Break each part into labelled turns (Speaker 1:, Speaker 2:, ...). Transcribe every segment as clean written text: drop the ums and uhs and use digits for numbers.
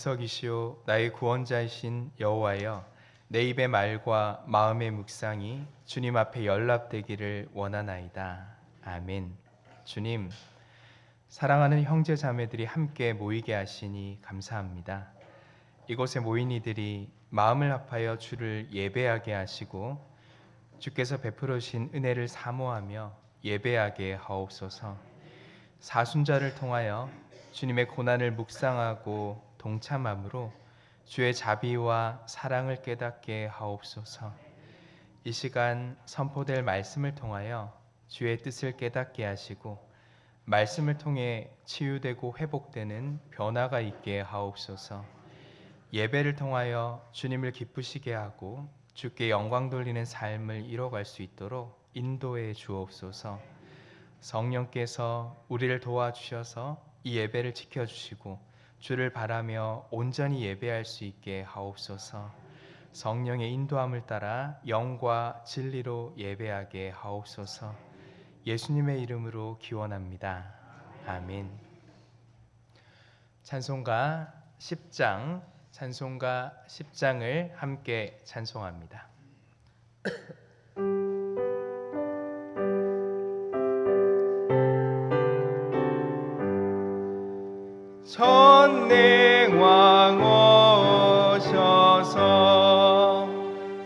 Speaker 1: 석이시오 나의 구원자이신 여호와여, 내 입의 말과 마음의 묵상이 주님 앞에 연락되기를 원하나이다. 아멘. 주님, 사랑하는 형제 자매들이 함께 모이게 하시니 감사합니다. 이곳에 모인 이들이 마음을 합하여 주를 예배하게 하시고 주께서 베풀어 주신 은혜를 사모하며 예배하게 하옵소서. 사순절을 통하여 주님의 고난을 묵상하고 동참함으로 주의 자비와 사랑을 깨닫게 하옵소서. 이 시간 선포될 말씀을 통하여 주의 뜻을 깨닫게 하시고 말씀을 통해 치유되고 회복되는 변화가 있게 하옵소서. 예배를 통하여 주님을 기쁘시게 하고 주께 영광 돌리는 삶을 이뤄갈 수 있도록 인도해 주옵소서. 성령께서 우리를 도와주셔서 이 예배를 지켜주시고 주를 바라며 온전히 예배할 수 있게 하옵소서. 성령의 인도함을 따라 영과 진리로 예배하게 하옵소서. 예수님의 이름으로 기원합니다. 아멘. 찬송가 10장을 함께 찬송합니다. 전능왕 오셔서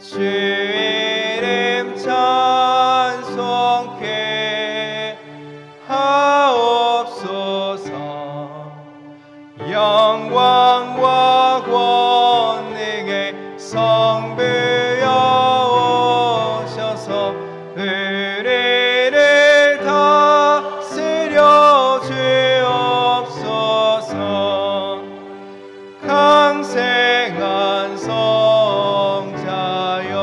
Speaker 1: 주의 이름 찬송케 하옵소서. 영광과 권능의 성부여 오셔서 우리를 다스려 주옵소서. 강생한 성자여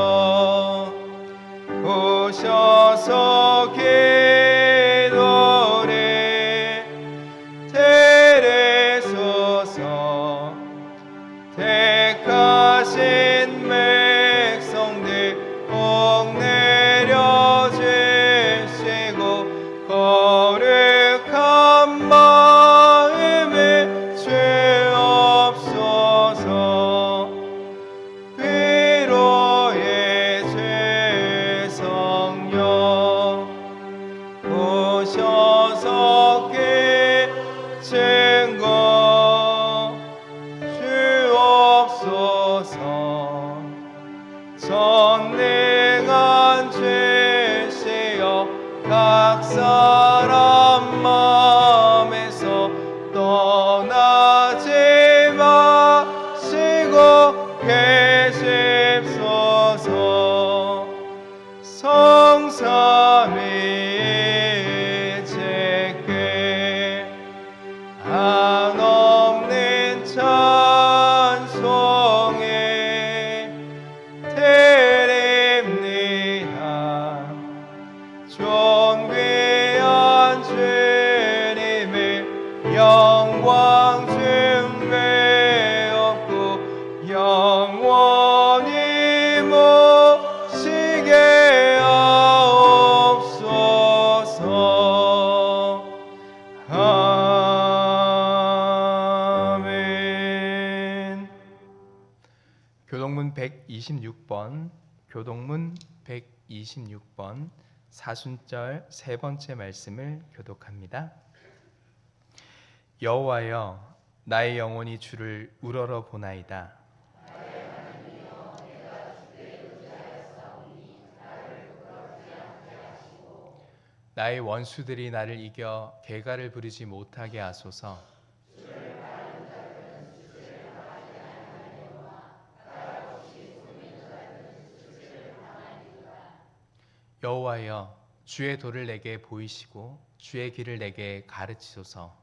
Speaker 1: 오셔서 기도를 들으소서. 택하신 백성들 복 내려주시고 거룩한 마음을 주옵소서. 위로의 주 성령 오셔서 증거 주옵소서. 전능한 주시여 각 사람 마음에서 떠나지 마시고 계십소서. 성삼위일체께 한없는 찬송에 드립니다. 존귀한 주님의 영광 중배없고 영원히 모시게 하옵소서. 아멘. 교동문 126번 사순절 세 번째 말씀을 교독합니다. 여호와여, 나의 영혼이 주를 우러러 보나이다. 나의 원수들이 나를 이겨 개가를 부리지 못하게 하소서. 여호와여, 주의 도를 내게 보이시고 주의 길을 내게 가르치소서.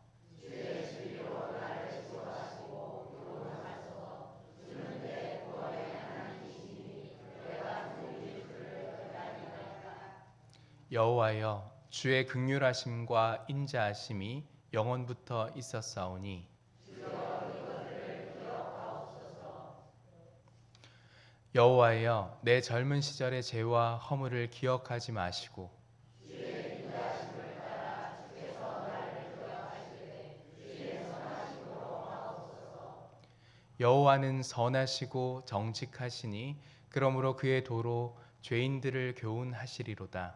Speaker 1: 여호와여, 주의 긍휼하심과 인자하심이 영원부터 있었사오니 여호와여, 내 젊은 시절의 죄와 허물을 기억하지 마시고 여호와는 선하시고 정직하시니 그러므로 그의 도로 죄인들을 교훈하시리로다.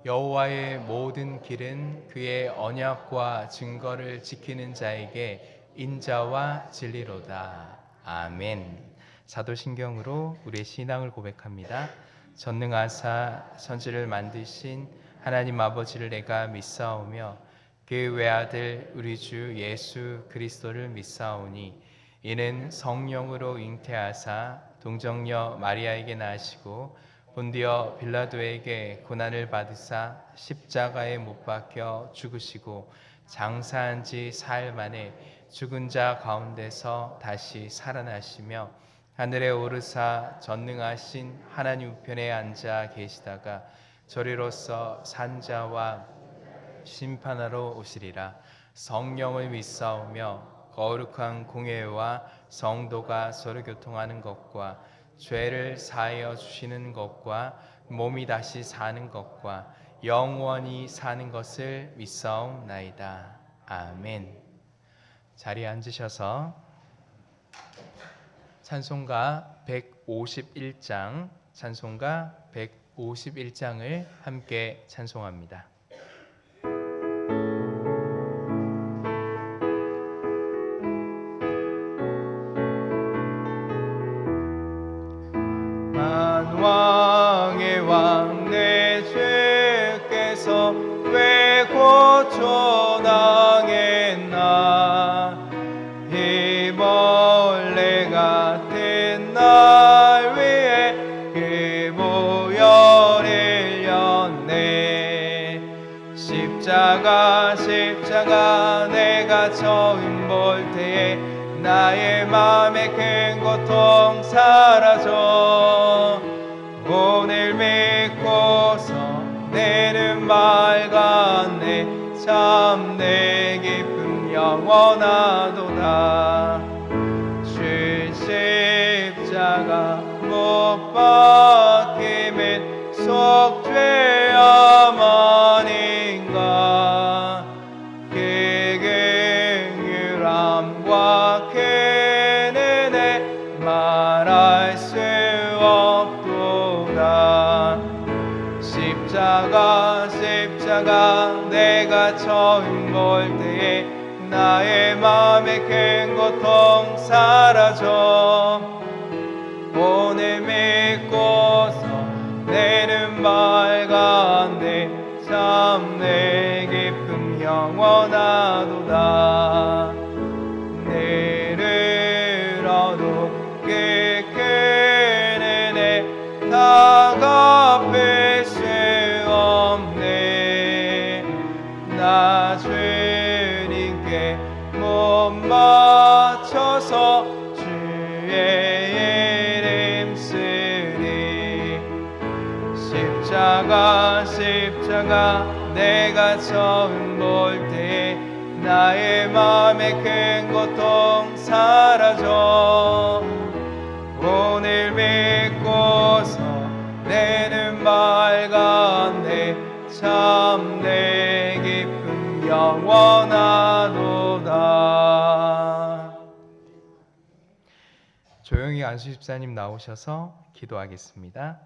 Speaker 1: 여호와의 모든 길은 그의 언약과 증거를 지키는 자에게 인자와 진리로다. 아멘. 사도신경으로 우리의 신앙을 고백합니다. 전능하사 천지를 만드신 하나님 아버지를 내가 믿사오며 그 외아들 우리 주 예수 그리스도를 믿사오니 이는 성령으로 잉태하사 동정녀 마리아에게 나시고 본디어 빌라도에게 고난을 받으사 십자가에 못 박혀 죽으시고 장사한 지 사흘 만에 죽은 자 가운데서 다시 살아나시며 하늘에 오르사 전능하신 하나님 우편에 앉아 계시다가 저리로서 산자와 심판하러 오시리라. 성령을 믿사오며 거룩한 공회와 성도가 서로 교통하는 것과 죄를 사하여 주시는 것과 몸이 다시 사는 것과 영원히 사는 것을 믿사옵나이다. 아멘. 자리에 앉으셔서 찬송가 151장, 찬송가 151장을 함께 찬송합니다. 만왕의 왕 내 주께서 왜 고초당했나. 이 벌레 같은 날 위해 그 보혈을 흘렸네. 십자가 내가 처음 볼 때에 나의 맘에 큰 고통 사라져. 오늘 믿고서 내는 맑았네. 참 내 기쁨 영원하도다. 주 십자가 못 박힘은 속죄함 아닌가. 그 긍휼함과 그 은혜 말할 수 없도다. 십자가 내가 처음 볼 때에 나의 맘에 큰 고통 사라져. 오늘 믿고서 내는 맑았네. 참 내 기쁨 영원하도다. 내를 어둡게 큰 은혜 다 갚을 수 없네. 나 주님께 못 맞춰서 주의 이름 쓰리. 십자가 내가 처음 볼 때에 나의 맘에 큰 고통 사라져. 오늘 믿고서 내는 맑았네. 참 내 기쁨 영원하도다. 조용히 안수 집사님 나오셔서 기도하겠습니다.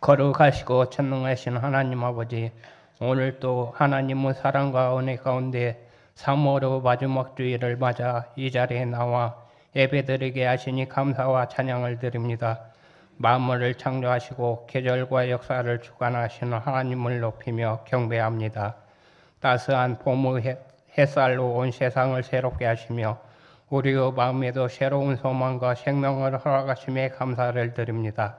Speaker 2: 거룩하시고 전능하신 하나님 아버지, 오늘 또 하나님의 사랑과 은혜 가운데 3월의 마지막 주일을 맞아 이 자리에 나와 예배드리게 하시니 감사와 찬양을 드립니다. 만물을 창조하시고 계절과 역사를 주관하시는 하나님을 높이며 경배합니다. 따스한 봄의 햇살로 온 세상을 새롭게 하시며 우리의 마음에도 새로운 소망과 생명을 허락하심에 감사를 드립니다.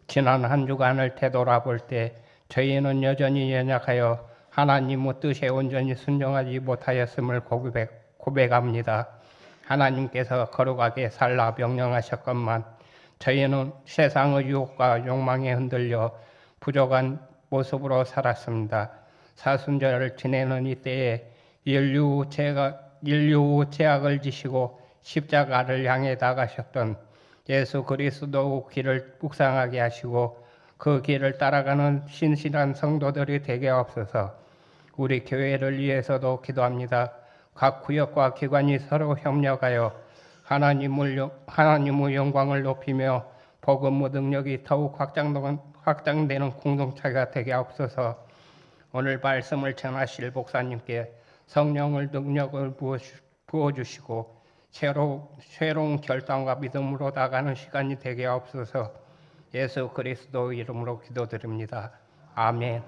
Speaker 2: 지난 한 주간을 되돌아볼 때 저희는 여전히 연약하여 하나님의 뜻에 온전히 순종하지 못하였음을 고백합니다. 하나님께서 거룩하게 살라 명령하셨건만 저희는 세상의 유혹과 욕망에 흔들려 부족한 모습으로 살았습니다. 사순절을 지내는 이때에 인류 인류 죄악을 지시고 십자가를 향해 나가셨던 예수 그리스도 길을 묵상하게 하시고 그 길을 따라가는 신실한 성도들이 되게 없어서 우리 교회를 위해서도 기도합니다. 각 구역과 기관이 서로 협력하여 하나님의 영광을 높이며 복음의 능력이 더욱 확장되는 공동체가 되게 없어서 오늘 말씀을 전하실 목사님께 성령을 능력을 부어주시고 새로운 결단과 믿음으로 나가는 시간이 되게 없어서 예수 그리스도 이름으로 기도드립니다. 아멘.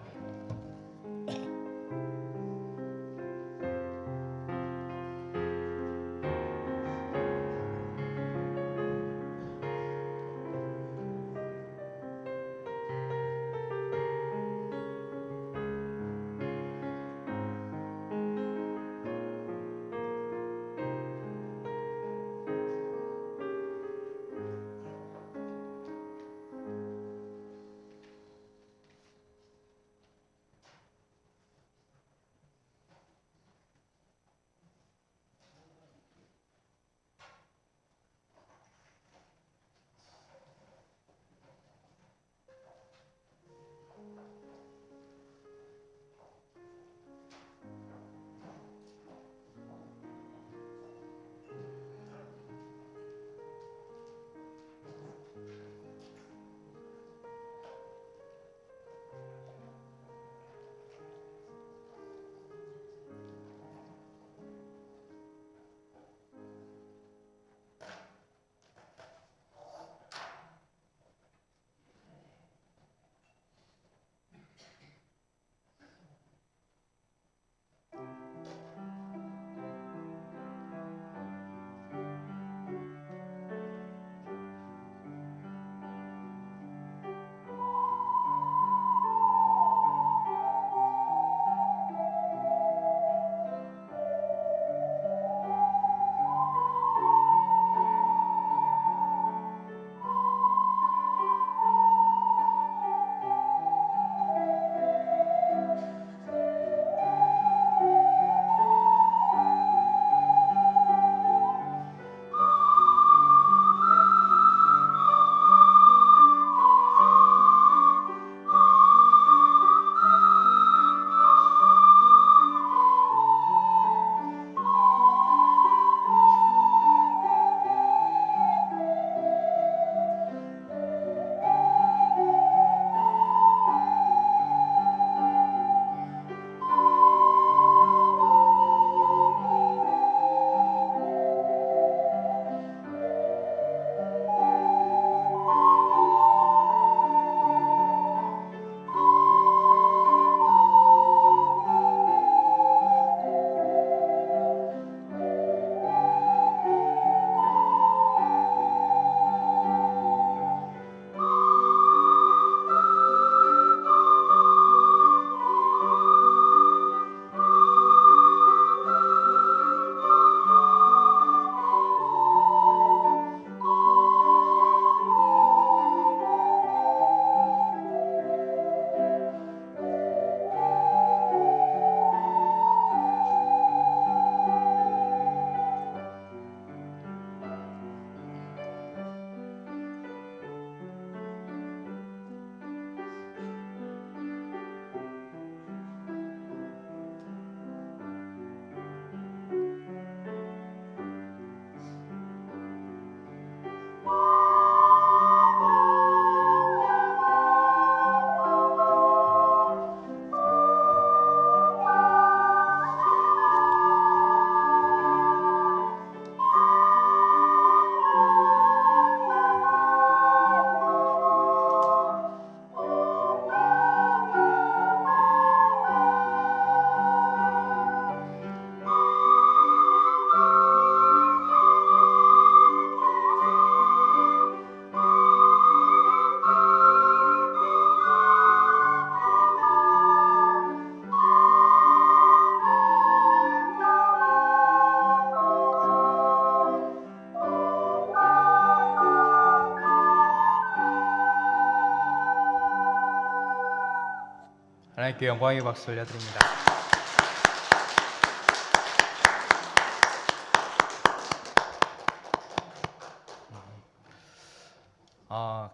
Speaker 1: 하나님께 영광의 박수 올려드립니다.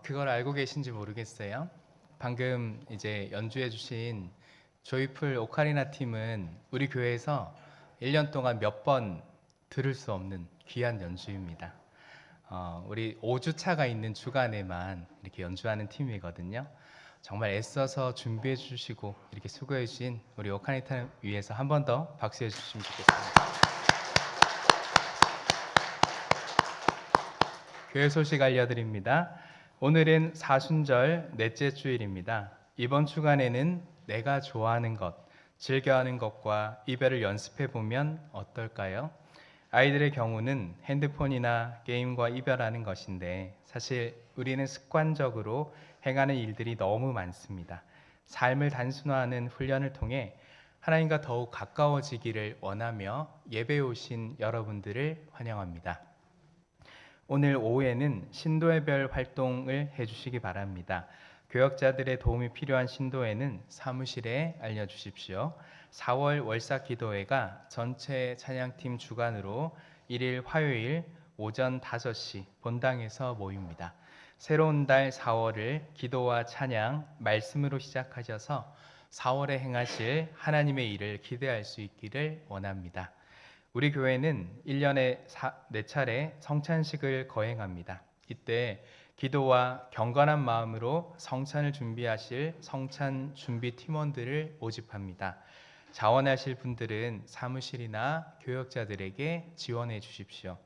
Speaker 1: 그걸 알고 계신지 모르겠어요. 방금 이제 연주해 주신 조이풀 오카리나 팀은 우리 교회에서 1년 동안 몇 번 들을 수 없는 귀한 연주입니다. 우리 5주차가 있는 주간에만 이렇게 연주하는 팀이거든요. 정말 애써서 준비해 주시고 이렇게 수고해 주신 우리 오카리나 팀 위해서 한 번 더 박수해 주시면 좋겠습니다. 교회 소식 알려드립니다. 오늘은 사순절 넷째 주일입니다. 이번 주간에는 내가 좋아하는 것, 즐겨하는 것과 이별을 연습해 보면 어떨까요? 아이들의 경우는 핸드폰이나 게임과 이별하는 것인데 사실 우리는 습관적으로 행하는 일들이 너무 많습니다. 삶을 단순화하는 훈련을 통해 하나님과 더욱 가까워지기를 원하며 예배에 오신 여러분들을 환영합니다. 오늘 오후에는 신도의별 활동을 해주시기 바랍니다. 교역자들의 도움이 필요한 신도회는 사무실에 알려주십시오. 4월 월삭 기도회가 전체 찬양팀 주관으로 1일 화요일 오전 5시 본당에서 모입니다. 새로운 달 4월을 기도와 찬양, 말씀으로 시작하셔서 4월에 행하실 하나님의 일을 기대할 수 있기를 원합니다. 우리 교회는 1년에 4차례 성찬식을 거행합니다. 이때 기도와 경건한 마음으로 성찬을 준비하실 성찬 준비 팀원들을 모집합니다. 자원하실 분들은 사무실이나 교역자들에게 지원해 주십시오.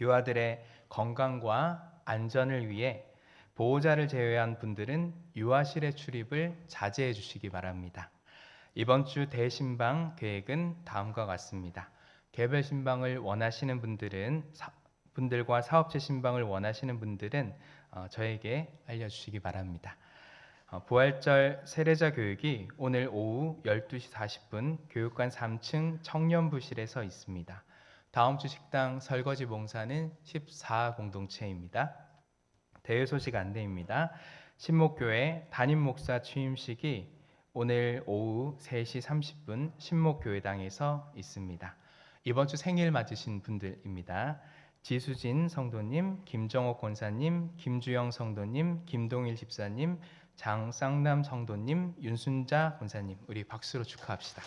Speaker 1: 유아들의 건강과 안전을 위해 보호자를 제외한 분들은 유아실의 출입을 자제해 주시기 바랍니다. 이번 주 대신방 계획은 다음과 같습니다. 개별 신방을 원하시는 분들과 사업체 신방을 원하시는 분들은 저에게 알려주시기 바랍니다. 부활절 세례자 교육이 오늘 오후 12시 40분 교육관 3층 청년부실에서 있습니다. 다음 주 식당 설거지 봉사는 14 공동체입니다. 대회 소식 안내입니다. 신목교회 담임 목사 취임식이 오늘 오후 3시 30분 신목교회당에서 있습니다. 이번 주 생일 맞으신 분들입니다. 지수진 성도님, 김정옥 권사님, 김주영 성도님, 김동일 집사님, 장쌍남 성도님, 윤순자 권사님, 우리 박수로 축하합시다.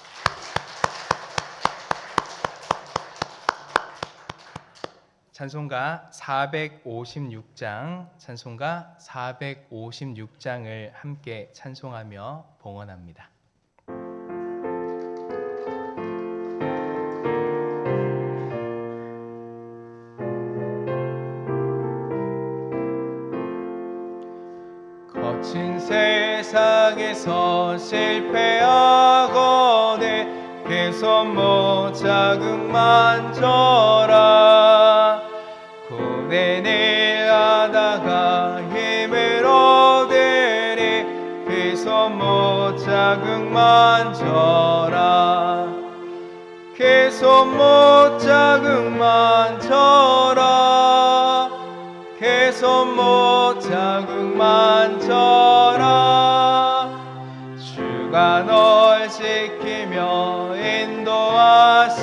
Speaker 1: 찬송가 456장, 찬송가 456장을 함께 찬송하며 봉헌합니다. 거친 세상에서 실패하거늘 계속 못 자극만 져라. 고뇌를 하다가 힘을 얻으니 계속 못 자극만 져라. 계속 못 자극만 져라. 계속 못 자극만 져라. 주가 널 지키며 인도하시리.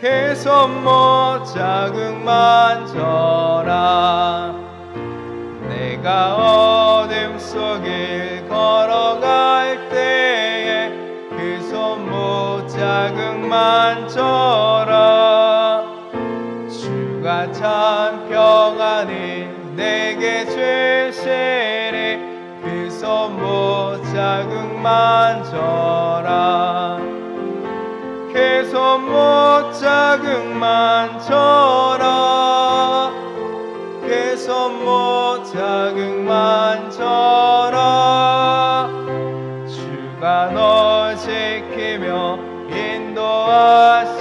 Speaker 1: 계속 못 자극만 져라. 내가 어둠 속을 걸어갈 때에 계속 못 자극만 져라. 주가 참 평안을 내게 주시리. 계속 못 자극만 져라. 계속 못 자극만 져라. 계속 못 자극만 져라. 주가 널 지키며 인도하시리.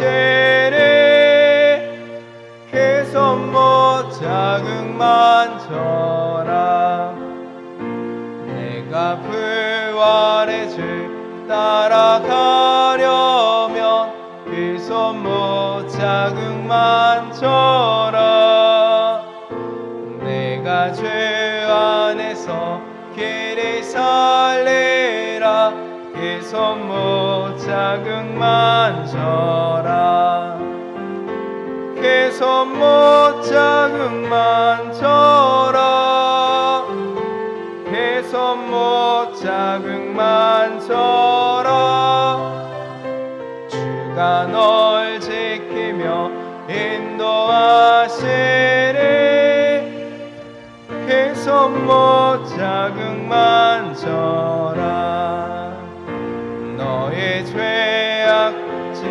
Speaker 1: 계속 못 자극만 져라. 내가 부활의 주 따라가려면 계속 못 자극만 져라. 내가 죄 안에서 길이 살리라. 계속 못 자극만 져라. 계속
Speaker 3: 개선못 자극만 쳐라 개선못 자극만 쳐라 주가 널 지키며 인도하시리 개선못 자극만 쳐라 너의 죄악짐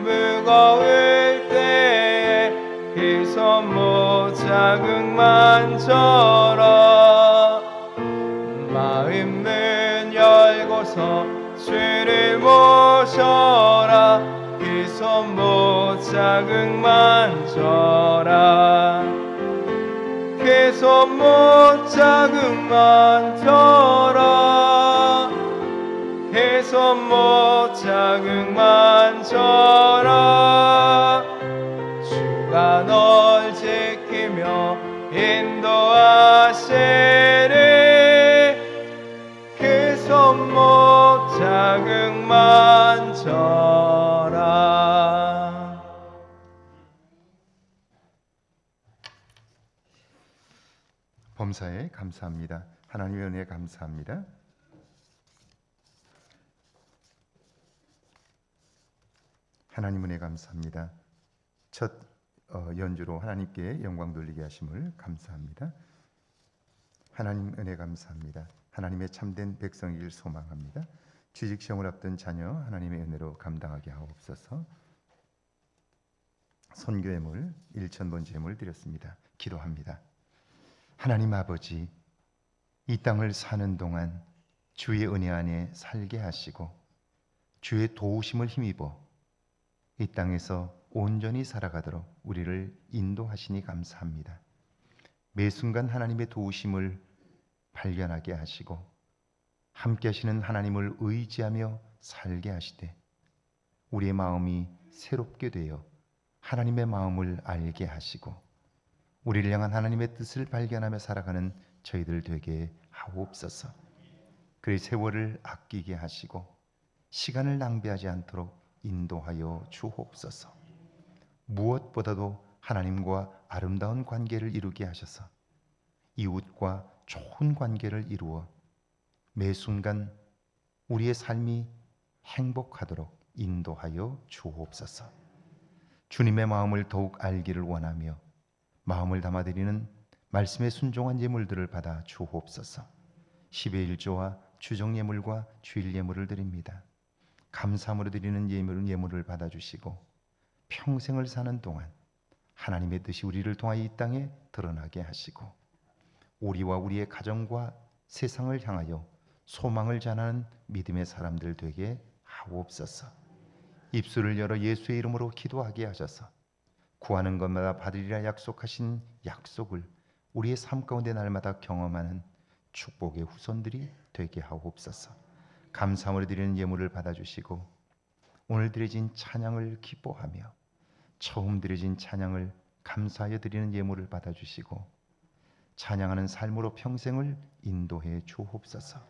Speaker 3: 무거울 때에 개선못 자극만 쳐라 마음 문 열고서 주를 모셔라 개선못 자극만 쳐라 개선못 자극만 쳐라 개선못 자극만 쳐라 주가 널 지키며 인도하시리 개선못 자극만 쳐라.
Speaker 4: 범사에 감사합니다. 하나님의 은혜에 감사합니다. 하나님 은혜 감사합니다. 첫 연주로 하나님께 영광 돌리게 하심을 감사합니다. 하나님 은혜 감사합니다. 하나님의 참된 백성이길 소망합니다. 취직 시험을 앞둔 자녀 하나님의 은혜로 감당하게 하옵소서. 선교 예물 1,000번 제물 드렸습니다. 기도합니다. 하나님 아버지, 이 땅을 사는 동안 주의 은혜 안에 살게 하시고 주의 도우심을 힘입어 이 땅에서 온전히 살아가도록 우리를 인도하시니 감사합니다. 매 순간 하나님의 도우심을 발견하게 하시고 함께 하시는 하나님을 의지하며 살게 하시되 우리의 마음이 새롭게 되어 하나님의 마음을 알게 하시고 우리를 향한 하나님의 뜻을 발견하며 살아가는 저희들 되게 하옵소서. 그의 세월을 아끼게 하시고 시간을 낭비하지 않도록 인도하여 주옵소서. 무엇보다도 하나님과 아름다운 관계를 이루게 하셔서 이웃과 좋은 관계를 이루어 매 순간 우리의 삶이 행복하도록 인도하여 주옵소서. 주님의 마음을 더욱 알기를 원하며 마음을 담아드리는 말씀에 순종한 예물들을 받아 주옵소서. 10의 1조와 주정 예물과 주일 예물을 드립니다. 감사함으로 드리는 예물을 받아주시고 평생을 사는 동안 하나님의 뜻이 우리를 통하여 이 땅에 드러나게 하시고 우리와 우리의 가정과 세상을 향하여 소망을 전하는 믿음의 사람들 되게 하옵소서. 입술을 열어 예수의 이름으로 기도하게 하셔서 구하는 것마다 받으리라 약속하신 약속을 우리의 삶 가운데 날마다 경험하는 축복의 후손들이 되게 하옵소서. 감사함으로 드리는 예물을 받아주시고 오늘 드려진 찬양을 기뻐하며 처음 드려진 찬양을 감사하여 드리는 예물을 받아주시고 찬양하는 삶으로 평생을 인도해 주옵소서.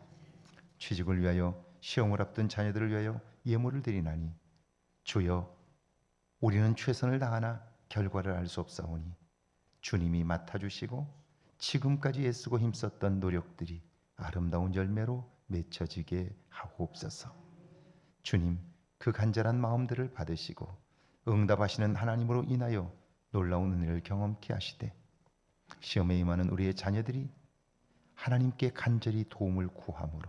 Speaker 4: 취직을 위하여 시험을 앞둔 자녀들을 위하여 예물을 드리나니 주여 우리는 최선을 다하나 결과를 알 수 없사오니 주님이 맡아주시고 지금까지 애쓰고 힘썼던 노력들이 아름다운 열매로 맺혀지게 하옵소서. 주님, 그 간절한 마음들을 받으시고 응답하시는 하나님으로 인하여 놀라운 은혜를 경험케 하시되 시험에 임하는 우리의 자녀들이 하나님께 간절히 도움을 구함으로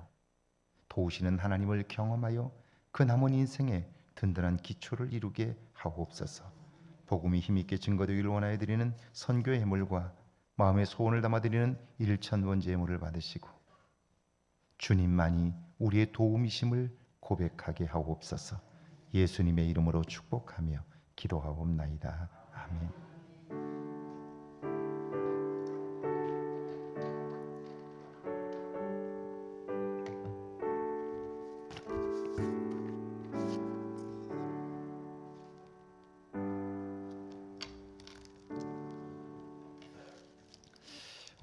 Speaker 4: 도우시는 하나님을 경험하여 그 남은 인생에 든든한 기초를 이루게 하옵소서. 복음이 힘있게 증거되기를 원하여 드리는 선교의 예물과 마음의 소원을 담아 드리는 1,000번째 예물을 받으시고 주님만이 우리의 도움이심을 고백하게 하옵소서. 예수님의 이름으로 축복하며 기도하옵나이다. 아멘.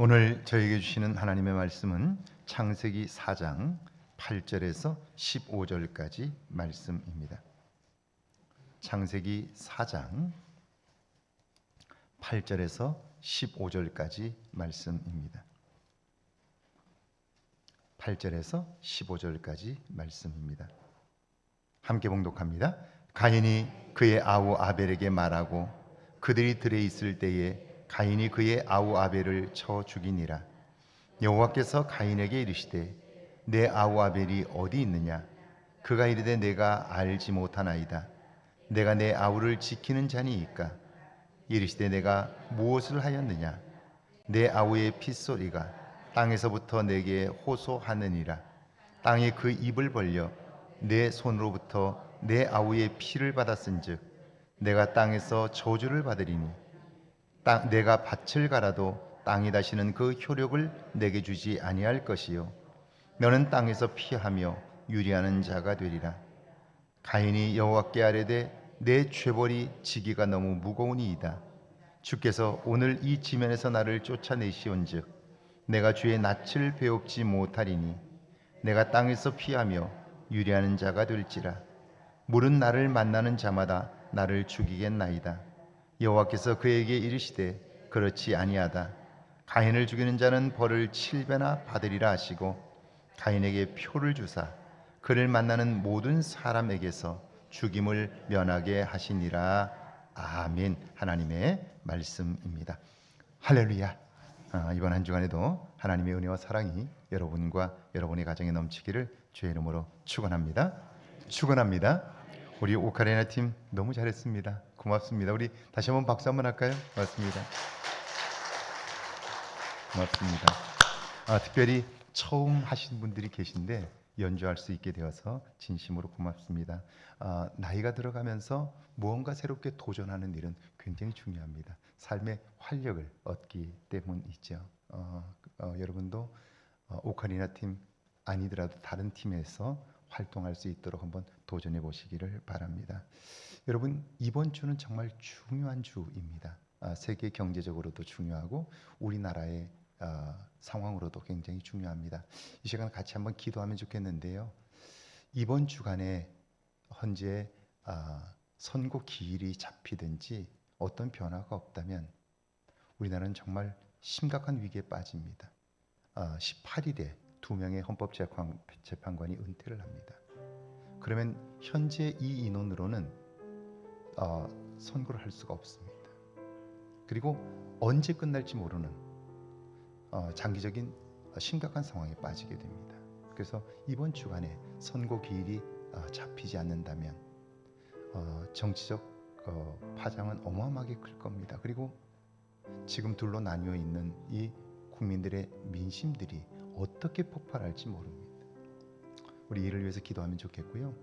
Speaker 4: 오늘 저에게 주시는 하나님의 말씀은 창세기 4장 8절에서 15절까지 말씀입니다. 창세기 4장 8절에서 15절까지 말씀입니다. 8절에서 15절까지 말씀입니다. 함께 봉독합니다. 가인이 그의 아우 아벨에게 말하고 그들이 들에 있을 때에 가인이 그의 아우 아벨을 쳐 죽이니라. 여호와께서 가인에게 이르시되 내 아우 아벨이 어디 있느냐? 그가 이르되 내가 알지 못하나이다. 내가 내 아우를 지키는 자니이까? 이르시되 내가 무엇을 하였느냐? 내 아우의 핏소리가 땅에서부터 내게 호소하느니라. 땅이 그 입을 벌려 내 손으로부터 내 아우의 피를 받았은즉 내가 땅에서 저주를 받으리니 내가 밭을 갈아도 땅이 다시는 그 효력을 내게 주지 아니할 것이요 너는 땅에서 피하며 유리하는 자가 되리라. 가인이 여호와께 아뢰되 내 죄벌이 지기가 너무 무거우니이다. 주께서 오늘 이 지면에서 나를 쫓아내시온즉 내가 주의 낯을 배웁지 못하리니 내가 땅에서 피하며 유리하는 자가 될지라. 물은 나를 만나는 자마다 나를 죽이겠나이다. 여호와께서 그에게 이르시되 그렇지 아니하다. 가인을 죽이는 자는 벌을 7배나 받으리라 하시고 가인에게 표를 주사 그를 만나는 모든 사람에게서 죽임을 면하게 하시니라. 아멘. 하나님의 말씀입니다. 할렐루야. 이번 한 주간에도 하나님의 은혜와 사랑이 여러분과 여러분의 가정에 넘치기를 주의 이름으로 축원합니다. 축원합니다. 우리 오카리나 팀 너무 잘했습니다. 고맙습니다. 우리 다시 한번 박수 한번 할까요? 고맙습니다. 고맙습니다. 특별히 처음 하신 분들이 계신데 연주할 수 있게 되어서 진심으로 고맙습니다. 나이가 들어가면서 무언가 새롭게 도전하는 일은 굉장히 중요합니다. 삶의 활력을 얻기 때문이죠. 여러분도 오카리나 팀 아니더라도 다른 팀에서 활동할 수 있도록 한번 도전해 보시기를 바랍니다. 여러분, 이번 주는 정말 중요한 주입니다. 세계 경제적으로도 중요하고 우리나라의 상황으로도 굉장히 중요합니다. 이 시간 같이 한번 기도하면 좋겠는데요. 이번 주간에 현재 선거 기일이 잡히든지 어떤 변화가 없다면 우리나라는 정말 심각한 위기에 빠집니다. 18일에 2명의 헌법재판관이 은퇴를 합니다. 그러면 현재 이 인원으로는 선거를 할 수가 없습니다. 그리고 언제 끝날지 모르는 장기적인 심각한 상황에 빠지게 됩니다. 그래서 이번 주간에 선거 기일이 잡히지 않는다면 정치적 파장은 어마어마하게 클 겁니다. 그리고 지금 둘로 나뉘어 있는 이 국민들의 민심들이 어떻게 폭발할지 모릅니다. 우리 이를 위해서 기도하면 좋겠고요.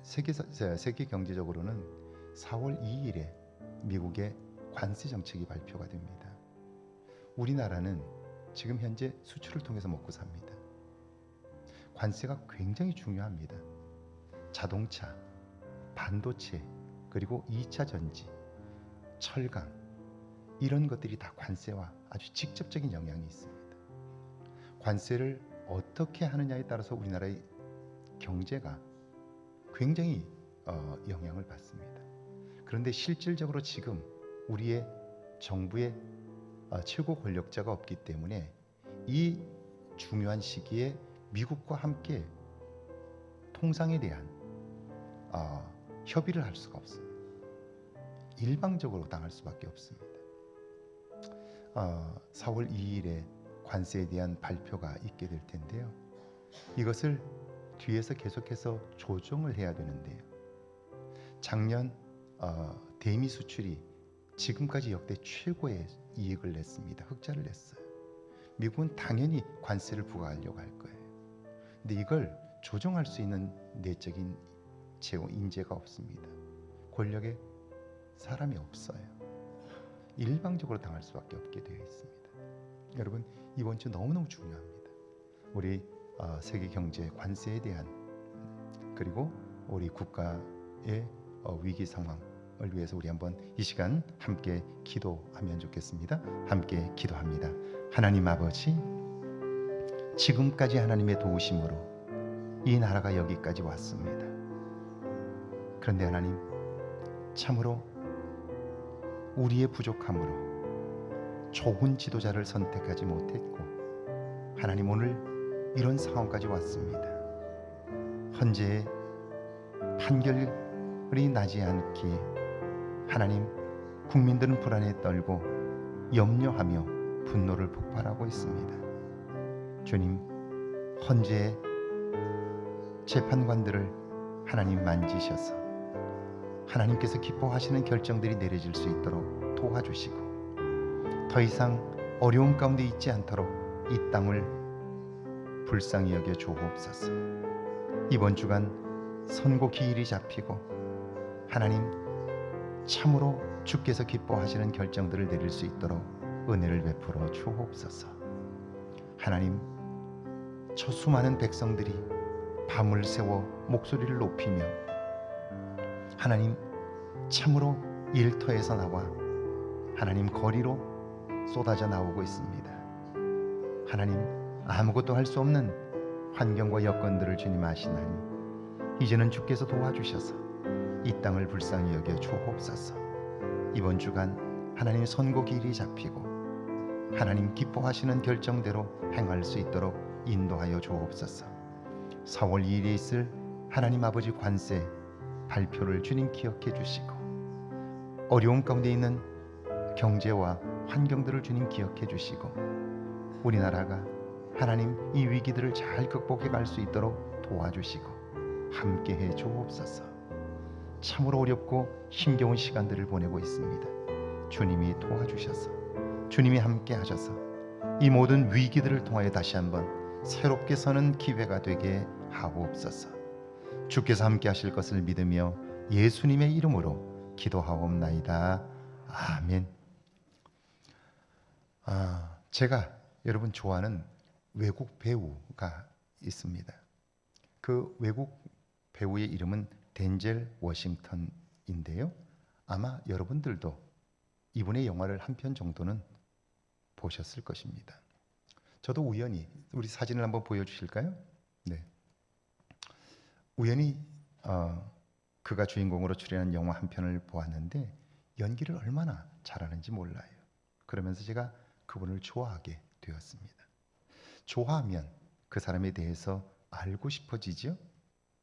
Speaker 4: 세계 경제적으로는 4월 2일에 미국의 관세 정책이 발표가 됩니다. 우리나라는 지금 현재 수출을 통해서 먹고 삽니다. 관세가 굉장히 중요합니다. 자동차, 반도체, 그리고 2차 전지, 철강 이런 것들이 다 관세와 아주 직접적인 영향이 있습니다. 관세를 어떻게 하느냐에 따라서 우리나라의 경제가 굉장히 영향을 받습니다. 그런데 실질적으로 지금 우리의 정부의 최고 권력자가 없기 때문에 이 중요한 시기에 미국과 함께 통상에 대한 협의를 할 수가 없습니다. 일방적으로 당할 수밖에 없습니다. 4월 2일에 관세에 대한 발표가 있게 될 텐데요. 이것을 뒤에서 계속해서 조정을 해야 되는데요. 작년 대미 수출이 지금까지 역대 최고의 이익을 냈습니다. 흑자를 냈어요. 미국은 당연히 관세를 부과하려고 할 거예요. 근데 이걸 조정할 수 있는 내적인 인재가 없습니다. 권력에 사람이 없어요. 일방적으로 당할 수밖에 없게 되어 있습니다. 여러분, 이번 주 너무너무 중요합니다. 우리 세계 경제 관세에 대한 그리고 우리 국가의 위기 상황을 위해서 우리 한번 이 시간 함께 기도하면 좋겠습니다. 함께 기도합니다. 하나님 아버지, 지금까지 하나님의 도우심으로 이 나라가 여기까지 왔습니다. 그런데 하나님, 참으로 우리의 부족함으로 좋은 지도자를 선택하지 못했고 하나님 오늘 이런 상황까지 왔습니다. 현재 판결이 나지 않기에 하나님 국민들은 불안에 떨고 염려하며 분노를 폭발하고 있습니다. 주님, 헌재 재판관들을 하나님 만지셔서 하나님께서 기뻐하시는 결정들이 내려질 수 있도록 도와주시고 더 이상 어려운 가운데 있지 않도록 이 땅을 불쌍히 여겨 주옵소서. 이번 주간 선고 기일이 잡히고 하나님 참으로 주께서 기뻐하시는 결정들을 내릴 수 있도록 은혜를 베풀어 주옵소서. 하나님, 저 수많은 백성들이 밤을 새워 목소리를 높이며 하나님 참으로 일터에서 나와 하나님 거리로 쏟아져 나오고 있습니다. 하나님, 아무것도 할 수 없는 환경과 여건들을 주님 아시나니 이제는 주께서 도와주셔서 이 땅을 불쌍히 여겨 주옵소서. 이번 주간 하나님 선고 기일이 잡히고 하나님 기뻐하시는 결정대로 행할 수 있도록 인도하여 주옵소서. 4월 2일에 있을 하나님 아버지 관세 발표를 주님 기억해 주시고 어려운 가운데 있는 경제와 환경들을 주님 기억해 주시고 우리나라가 하나님 이 위기들을 잘 극복해 갈 수 있도록 도와주시고 함께해 주옵소서. 참으로 어렵고 힘겨운 시간들을 보내고 있습니다. 주님이 도와주셔서 주님이 함께 하셔서 이 모든 위기들을 통하여 다시 한번 새롭게 서는 기회가 되게 하옵소서. 주께서 함께 하실 것을 믿으며 예수님의 이름으로 기도하옵나이다. 아멘. 제가 여러분 좋아하는 외국 배우가 있습니다. 그 외국 배우의 이름은 덴젤 워싱턴인데요. 아마 여러분들도 이분의 영화를 한 편 정도는 보셨을 것입니다. 저도 우연히 우리 사진을 한번 보여주실까요? 네. 우연히 그가 주인공으로 출연한 영화 한 편을 보았는데 연기를 얼마나 잘하는지 몰라요. 그러면서 제가 그분을 좋아하게 되었습니다. 좋아하면 그 사람에 대해서 알고 싶어지죠.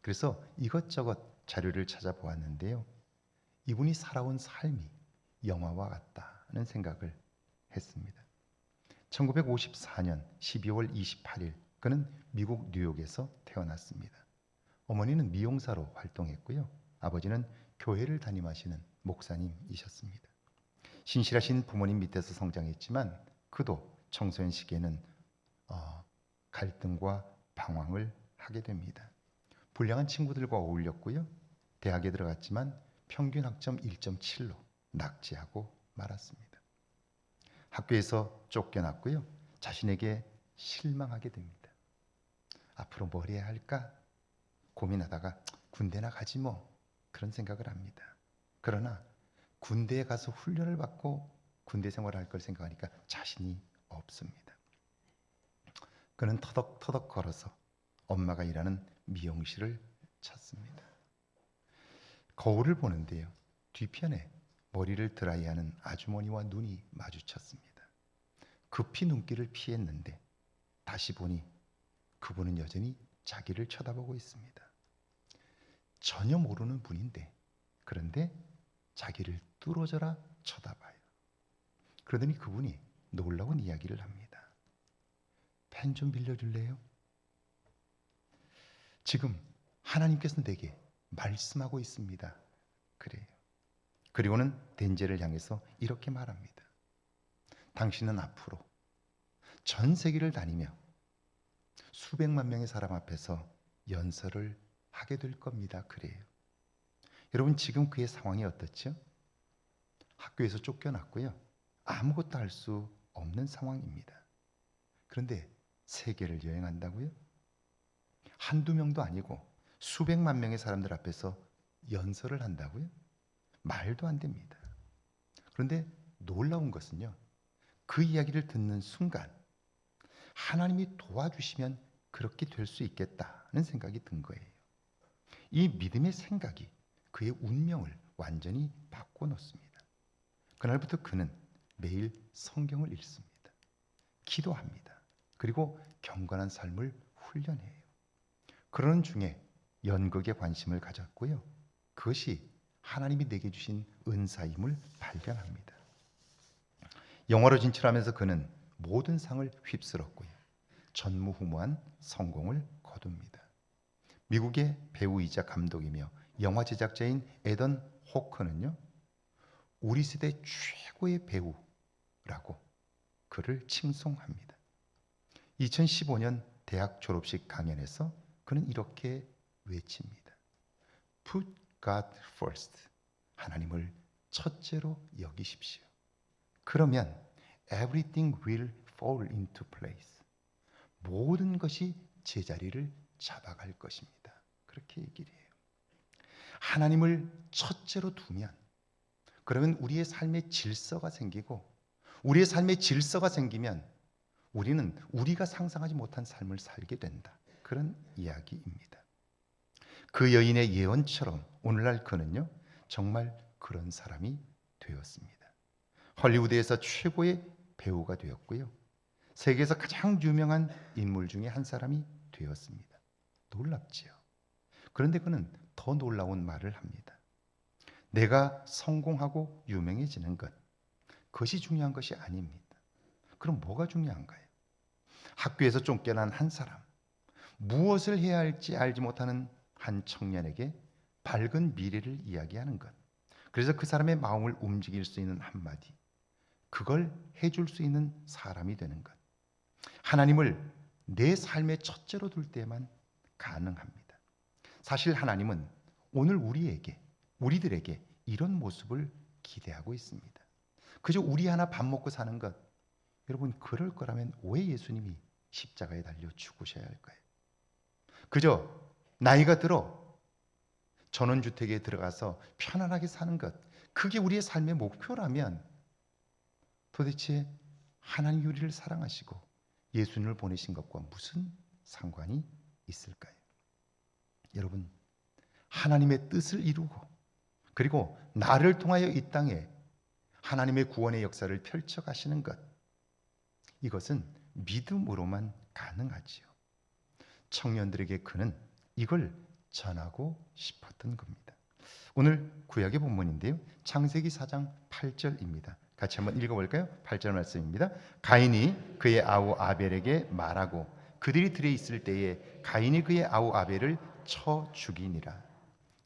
Speaker 4: 그래서 이것저것 자료를 찾아보았는데요. 이분이 살아온 삶이 영화와 같다는 생각을 했습니다. 1954년 12월 28일 그는 미국 뉴욕에서 태어났습니다. 어머니는 미용사로 활동했고요. 아버지는 교회를 담임하시는 목사님이셨습니다. 신실하신 부모님 밑에서 성장했지만 그도 청소년 시기에는 갈등과 방황을 하게 됩니다. 불량한 친구들과 어울렸고요. 대학에 들어갔지만 평균 학점 1.7로 낙제하고 말았습니다. 학교에서 쫓겨났고요. 자신에게 실망하게 됩니다. 앞으로 뭘 해야 할까 고민하다가 군대나 가지 뭐 그런 생각을 합니다. 그러나 군대에 가서 훈련을 받고 군대 생활을 할 걸 생각하니까 자신이 없습니다. 그는 터덕터덕 걸어서 엄마가 일하는 미용실을 찾습니다. 거울을 보는데요. 뒤편에 머리를 드라이하는 아주머니와 눈이 마주쳤습니다. 급히 눈길을 피했는데 다시 보니 그분은 여전히 자기를 쳐다보고 있습니다. 전혀 모르는 분인데 그런데 자기를 뚫어져라 쳐다봐요. 그러더니 그분이 놀라운 이야기를 합니다. 펜 좀 빌려줄래요? 지금 하나님께서 내게 말씀하고 있습니다. 그래요. 그리고는 덴젤을 향해서 이렇게 말합니다. 당신은 앞으로 전 세계를 다니며 수백만 명의 사람 앞에서 연설을 하게 될 겁니다. 그래요. 여러분 지금 그의 상황이 어떻죠? 학교에서 쫓겨났고요. 아무것도 할 수 없는 상황입니다. 그런데 세계를 여행한다고요? 한두 명도 아니고 수백만 명의 사람들 앞에서 연설을 한다고요? 말도 안 됩니다. 그런데 놀라운 것은요. 그 이야기를 듣는 순간 하나님이 도와주시면 그렇게 될 수 있겠다는 생각이 든 거예요. 이 믿음의 생각이 그의 운명을 완전히 바꿔놓습니다. 그날부터 그는 매일 성경을 읽습니다. 기도합니다. 그리고 경건한 삶을 훈련해요. 그러는 중에 연극에 관심을 가졌고요. 그것이 하나님이 내게 주신 은사임을 발견합니다. 영화로 진출하면서 그는 모든 상을 휩쓸었고요. 전무후무한 성공을 거둡니다. 미국의 배우이자 감독이며 영화 제작자인 에던 호커는요, 우리 세대 최고의 배우라고 그를 칭송합니다. 2015년 대학 졸업식 강연에서 그는 이렇게 외칩니다. Put God first. 하나님을 첫째로 여기십시오. 그러면 everything will fall into place. 모든 것이 제자리를 잡아갈 것입니다. 그렇게 얘기를 해요. 하나님을 첫째로 두면 그러면 우리의 삶에 질서가 생기고, 우리의 삶에 질서가 생기면 우리는 우리가 상상하지 못한 삶을 살게 된다. 그런 이야기입니다. 그 여인의 예언처럼 오늘날 그는요, 정말 그런 사람이 되었습니다. 헐리우드에서 최고의 배우가 되었고요. 세계에서 가장 유명한 인물 중에 한 사람이 되었습니다. 놀랍지요. 그런데 그는 더 놀라운 말을 합니다. 내가 성공하고 유명해지는 것, 그것이 중요한 것이 아닙니다. 그럼 뭐가 중요한가요? 학교에서 쫓겨난 한 사람, 무엇을 해야 할지 알지 못하는 한 청년에게 밝은 미래를 이야기하는 것, 그래서 그 사람의 마음을 움직일 수 있는 한마디, 그걸 해줄 수 있는 사람이 되는 것. 하나님을 내 삶의 첫째로 둘 때만 가능합니다. 사실 하나님은 오늘 우리들에게 이런 모습을 기대하고 있습니다. 그저 우리 하나 밥 먹고 사는 것, 여러분 그럴 거라면 왜 예수님이 십자가에 달려 죽으셔야 할까요? 그저 나이가 들어 전원주택에 들어가서 편안하게 사는 것, 그게 우리의 삶의 목표라면 도대체 하나님 우리를 사랑하시고 예수님을 보내신 것과 무슨 상관이 있을까요? 여러분, 하나님의 뜻을 이루고 그리고 나를 통하여 이 땅에 하나님의 구원의 역사를 펼쳐 가시는 것, 이것은 믿음으로만 가능하지요. 청년들에게 그는 이걸 전하고 싶었던 겁니다. 오늘 구약의 본문인데요, 창세기 4장 8절입니다. 같이 한번 읽어볼까요? 8절 말씀입니다. 가인이 그의 아우 아벨에게 말하고 그들이 들에 있을 때에 가인이 그의 아우 아벨을 쳐 죽이니라.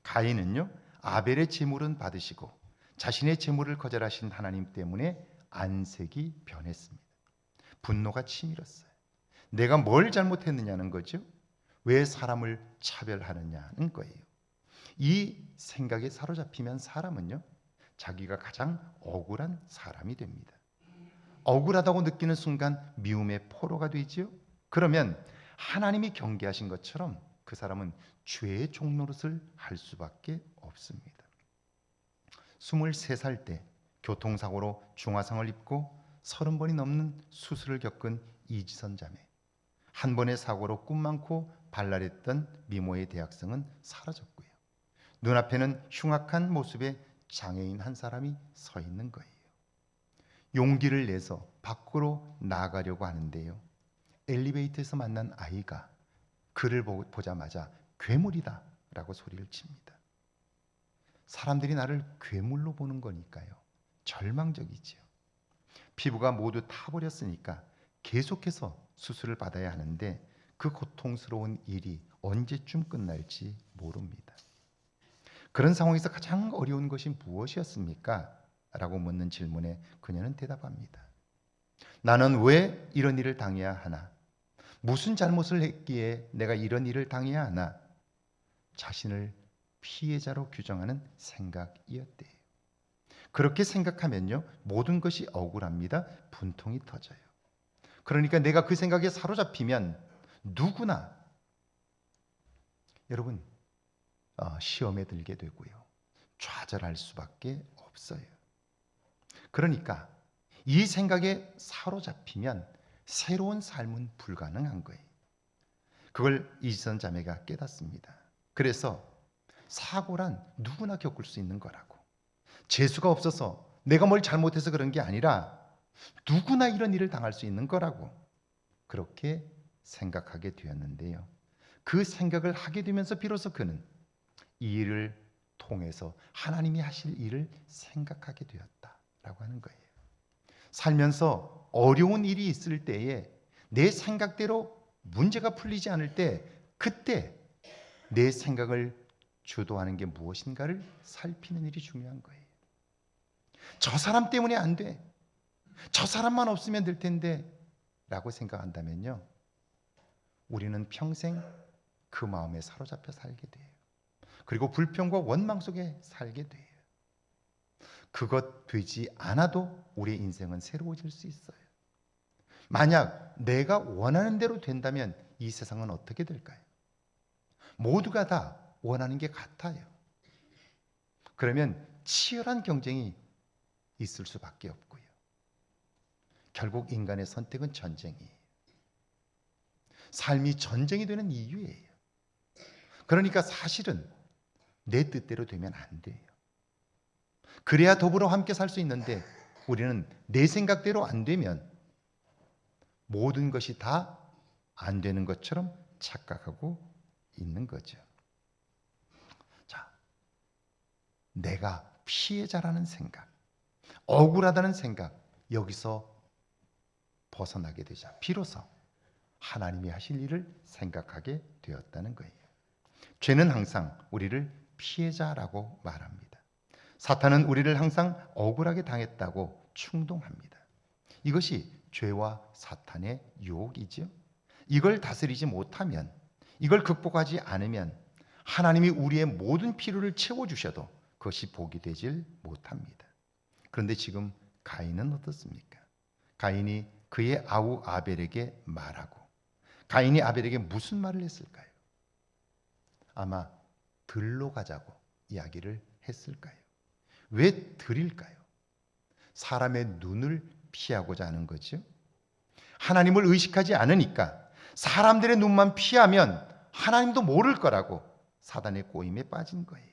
Speaker 4: 가인은요, 아벨의 제물은 받으시고 자신의 제물을 거절하신 하나님 때문에 안색이 변했습니다. 분노가 치밀었어요. 내가 뭘 잘못했느냐는 거죠. 왜 사람을 차별하느냐는 거예요. 이 생각에 사로잡히면 사람은요, 자기가 가장 억울한 사람이 됩니다. 억울하다고 느끼는 순간 미움의 포로가 되지요. 그러면 하나님이 경계하신 것처럼 그 사람은 죄의 종노릇을 할 수밖에 없습니다. 23살 때 교통사고로 중화상을 입고 30번이 넘는 수술을 겪은 이지선 자매. 한 번의 사고로 꿈 많고 발랄했던 미모의 대학생은 사라졌고요. 눈앞에는 흉악한 모습의 장애인 한 사람이 서 있는 거예요. 용기를 내서 밖으로 나가려고 하는데요, 엘리베이터에서 만난 아이가 그를 보자마자 괴물이다 라고 소리를 칩니다. 사람들이 나를 괴물로 보는 거니까요, 절망적이지요. 피부가 모두 타버렸으니까 계속해서 수술을 받아야 하는데 그 고통스러운 일이 언제쯤 끝날지 모릅니다. 그런 상황에서 가장 어려운 것이 무엇이었습니까? 라고 묻는 질문에 그녀는 대답합니다. 나는 왜 이런 일을 당해야 하나? 무슨 잘못을 했기에 내가 이런 일을 당해야 하나? 자신을 피해자로 규정하는 생각이었대요. 그렇게 생각하면요, 모든 것이 억울합니다. 분통이 터져요. 그러니까 내가 그 생각에 사로잡히면 누구나 여러분 시험에 들게 되고요, 좌절할 수밖에 없어요. 그러니까 이 생각에 사로잡히면 새로운 삶은 불가능한 거예요. 그걸 이지선 자매가 깨닫습니다. 그래서 사고란 누구나 겪을 수 있는 거라고, 재수가 없어서 내가 뭘 잘못해서 그런 게 아니라 누구나 이런 일을 당할 수 있는 거라고 그렇게 생각하게 되었는데요. 그 생각을 하게 되면서 비로소 그는 이 일을 통해서 하나님이 하실 일을 생각하게 되었다라고 하는 거예요. 살면서 어려운 일이 있을 때에 내 생각대로 문제가 풀리지 않을 때 그때 내 생각을 주도하는 게 무엇인가를 살피는 일이 중요한 거예요. 저 사람 때문에 안 돼. 저 사람만 없으면 될 텐데 라고 생각한다면요, 우리는 평생 그 마음에 사로잡혀 살게 돼요. 그리고 불평과 원망 속에 살게 돼요. 그것 되지 않아도 우리의 인생은 새로워질 수 있어요. 만약 내가 원하는 대로 된다면 이 세상은 어떻게 될까요? 모두가 다 원하는 게 같아요. 그러면 치열한 경쟁이 있을 수밖에 없고요. 결국 인간의 선택은 전쟁이에요. 삶이 전쟁이 되는 이유예요. 그러니까 사실은 내 뜻대로 되면 안 돼요. 그래야 더불어 함께 살 수 있는데 우리는 내 생각대로 안 되면 모든 것이 다 안 되는 것처럼 착각하고 있는 거죠. 자, 내가 피해자라는 생각, 억울하다는 생각, 여기서 벗어나게 되자 비로소 하나님이 하실 일을 생각하게 되었다는 거예요. 죄는 항상 우리를 피해자라고 말합니다. 사탄은 우리를 항상 억울하게 당했다고 충동합니다. 이것이 죄와 사탄의 유혹이죠. 이걸 다스리지 못하면, 이걸 극복하지 않으면 하나님이 우리의 모든 필요를 채워주셔도 그것이 복이 되질 못합니다. 그런데 지금 가인은 어떻습니까? 가인이 그의 아우 아벨에게 말하고, 가인이 아벨에게 무슨 말을 했을까요? 아마 들로 가자고 이야기를 했을까요? 왜 들일까요? 사람의 눈을 피하고자 하는 거죠. 하나님을 의식하지 않으니까 사람들의 눈만 피하면 하나님도 모를 거라고 사단의 꼬임에 빠진 거예요.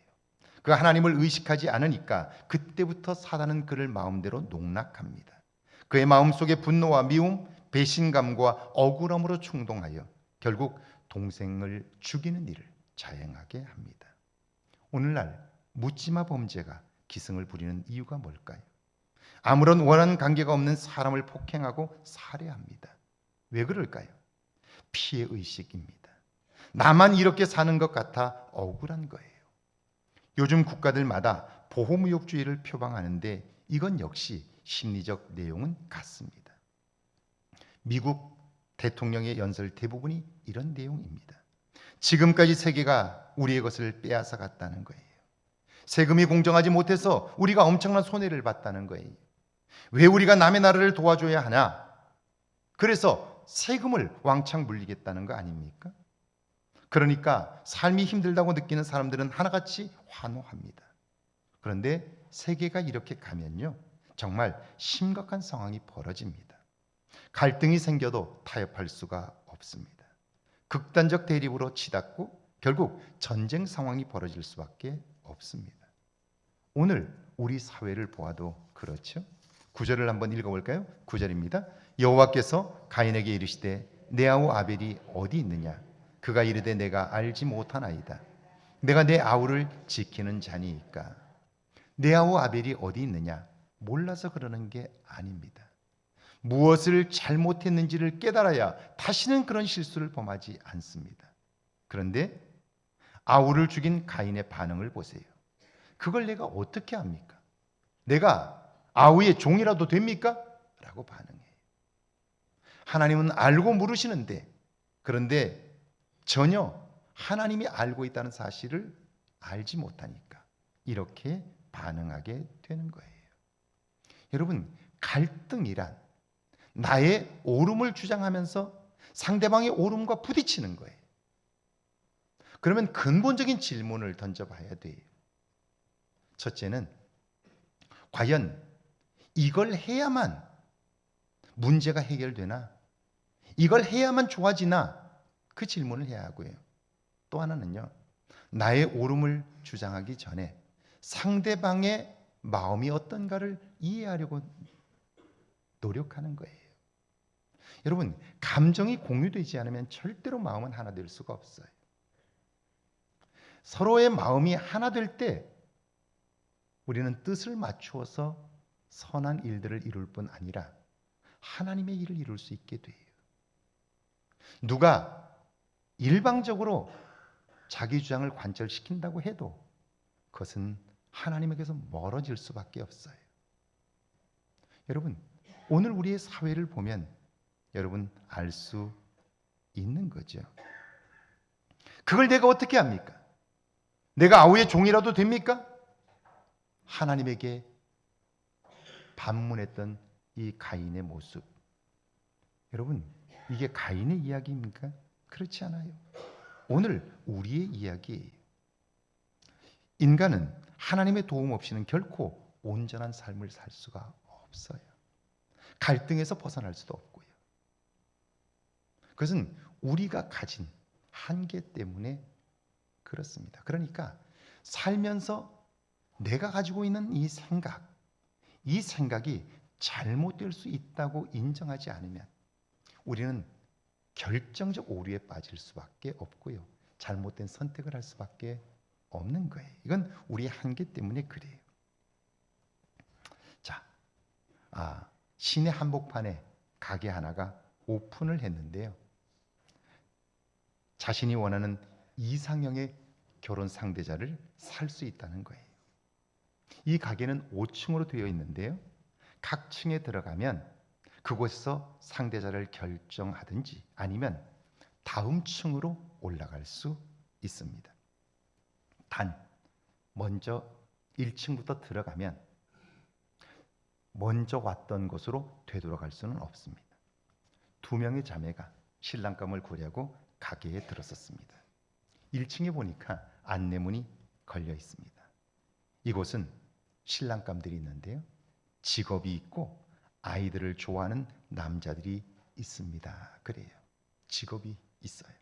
Speaker 4: 그 하나님을 의식하지 않으니까 그때부터 사단은 그를 마음대로 농락합니다. 그의 마음속에 분노와 미움, 배신감과 억울함으로 충동하여 결국 동생을 죽이는 일을 자행하게 합니다. 오늘날 묻지마 범죄가 기승을 부리는 이유가 뭘까요? 아무런 원한 관계가 없는 사람을 폭행하고 살해합니다. 왜 그럴까요? 피해의식입니다. 나만 이렇게 사는 것 같아 억울한 거예요. 요즘 국가들마다 보호무역주의를 표방하는데 이건 역시 심리적 내용은 같습니다. 미국 대통령의 연설 대부분이 이런 내용입니다. 지금까지 세계가 우리의 것을 빼앗아 갔다는 거예요. 세금이 공정하지 못해서 우리가 엄청난 손해를 봤다는 거예요. 왜 우리가 남의 나라를 도와줘야 하냐? 그래서 세금을 왕창 물리겠다는 거 아닙니까? 그러니까 삶이 힘들다고 느끼는 사람들은 하나같이 환호합니다. 그런데 세계가 이렇게 가면요, 정말 심각한 상황이 벌어집니다. 갈등이 생겨도 타협할 수가 없습니다. 극단적 대립으로 치닫고 결국 전쟁 상황이 벌어질 수밖에 없습니다. 오늘 우리 사회를 보아도 그렇죠. 9절을 한번 읽어볼까요? 9절입니다. 여호와께서 가인에게 이르시되 내 아우 아벨이 어디 있느냐? 그가 이르되 내가 알지 못하나이다. 내가 내 아우를 지키는 자니이까. 내 아우 아벨이 어디 있느냐? 몰라서 그러는 게 아닙니다. 무엇을 잘못했는지를 깨달아야 다시는 그런 실수를 범하지 않습니다. 그런데 아우를 죽인 가인의 반응을 보세요. 그걸 내가 어떻게 합니까? 내가 아우의 종이라도 됩니까? 라고 반응해요. 하나님은 알고 물으시는데, 그런데 전혀 하나님이 알고 있다는 사실을 알지 못하니까 이렇게 반응하게 되는 거예요. 여러분, 갈등이란 나의 옳음을 주장하면서 상대방의 옳음과 부딪히는 거예요. 그러면 근본적인 질문을 던져봐야 돼요. 첫째는 과연 이걸 해야만 문제가 해결되나? 이걸 해야만 좋아지나? 그 질문을 해야 하고요. 또 하나는요, 나의 옳음을 주장하기 전에 상대방의 마음이 어떤가를 이해하려고 노력하는 거예요. 여러분, 감정이 공유되지 않으면 절대로 마음은 하나 될 수가 없어요. 서로의 마음이 하나 될 때 우리는 뜻을 맞추어서 선한 일들을 이룰 뿐 아니라 하나님의 일을 이룰 수 있게 돼요. 누가 일방적으로 자기 주장을 관철시킨다고 해도 그것은 하나님에게서 멀어질 수밖에 없어요. 여러분, 오늘 우리의 사회를 보면 여러분 알 수 있는 거죠. 그걸 내가 어떻게 합니까? 내가 아우의 종이라도 됩니까? 하나님에게 반문했던 이 가인의 모습. 여러분, 이게 가인의 이야기입니까? 그렇지 않아요. 오늘 우리의 이야기예요. 인간은 하나님의 도움 없이는 결코 온전한 삶을 살 수가 없어요. 갈등에서 벗어날 수도 없고요. 그것은 우리가 가진 한계 때문에 그렇습니다. 그러니까 살면서 내가 가지고 있는 이 생각이 잘못될 수 있다고 인정하지 않으면 우리는 결정적 오류에 빠질 수밖에 없고요. 잘못된 선택을 할 수밖에 없는 거예요. 이건 우리의 한계 때문에 그래요. 자, 시내 한복판에 가게 하나가 오픈을 했는데요. 자신이 원하는 이상형의 결혼 상대자를 살 수 있다는 거예요. 이 가게는 5층으로 되어 있는데요. 각 층에 들어가면 그곳에서 상대자를 결정하든지 아니면 다음 층으로 올라갈 수 있습니다. 단, 먼저 1층부터 들어가면 먼저 왔던 곳으로 되돌아갈 수는 없습니다. 2명의 자매가 신랑감을 구하려고 가게에 들어섰습니다. 1층에 보니까 안내문이 걸려 있습니다. 이곳은 신랑감들이 있는데요. 직업이 있고 아이들을 좋아하는 남자들이 있습니다. 그래요. 직업이 있어요.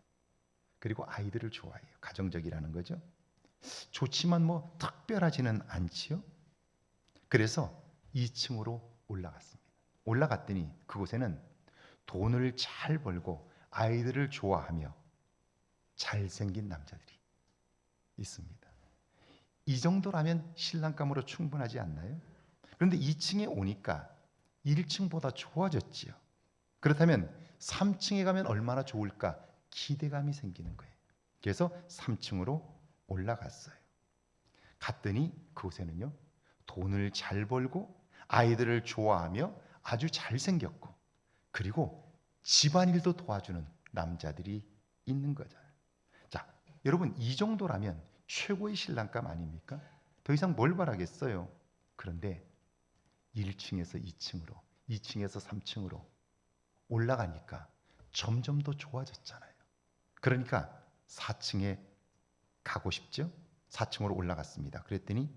Speaker 4: 그리고 아이들을 좋아해요. 가정적이라는 거죠. 좋지만 뭐 특별하지는 않지요. 그래서 2층으로 올라갔습니다. 올라갔더니 그곳에는 돈을 잘 벌고 아이들을 좋아하며 잘생긴 남자들이 있습니다. 이 정도라면 신랑감으로 충분하지 않나요? 그런데 2층에 오니까 1층보다 좋아졌지요. 그렇다면 3층에 가면 얼마나 좋을까 기대감이 생기는 거예요. 그래서 3층으로 올라갔어요. 갔더니 그곳에는요, 돈을 잘 벌고 아이들을 좋아하며 아주 잘생겼고 그리고 집안일도 도와주는 남자들이 있는 거잖아요. 자, 여러분, 이 정도라면 최고의 신랑감 아닙니까? 더 이상 뭘 바라겠어요? 그런데 1층에서 2층으로, 2층에서 3층으로 올라가니까 점점 더 좋아졌잖아요. 그러니까 4층에 가고 싶죠? 4층으로 올라갔습니다. 그랬더니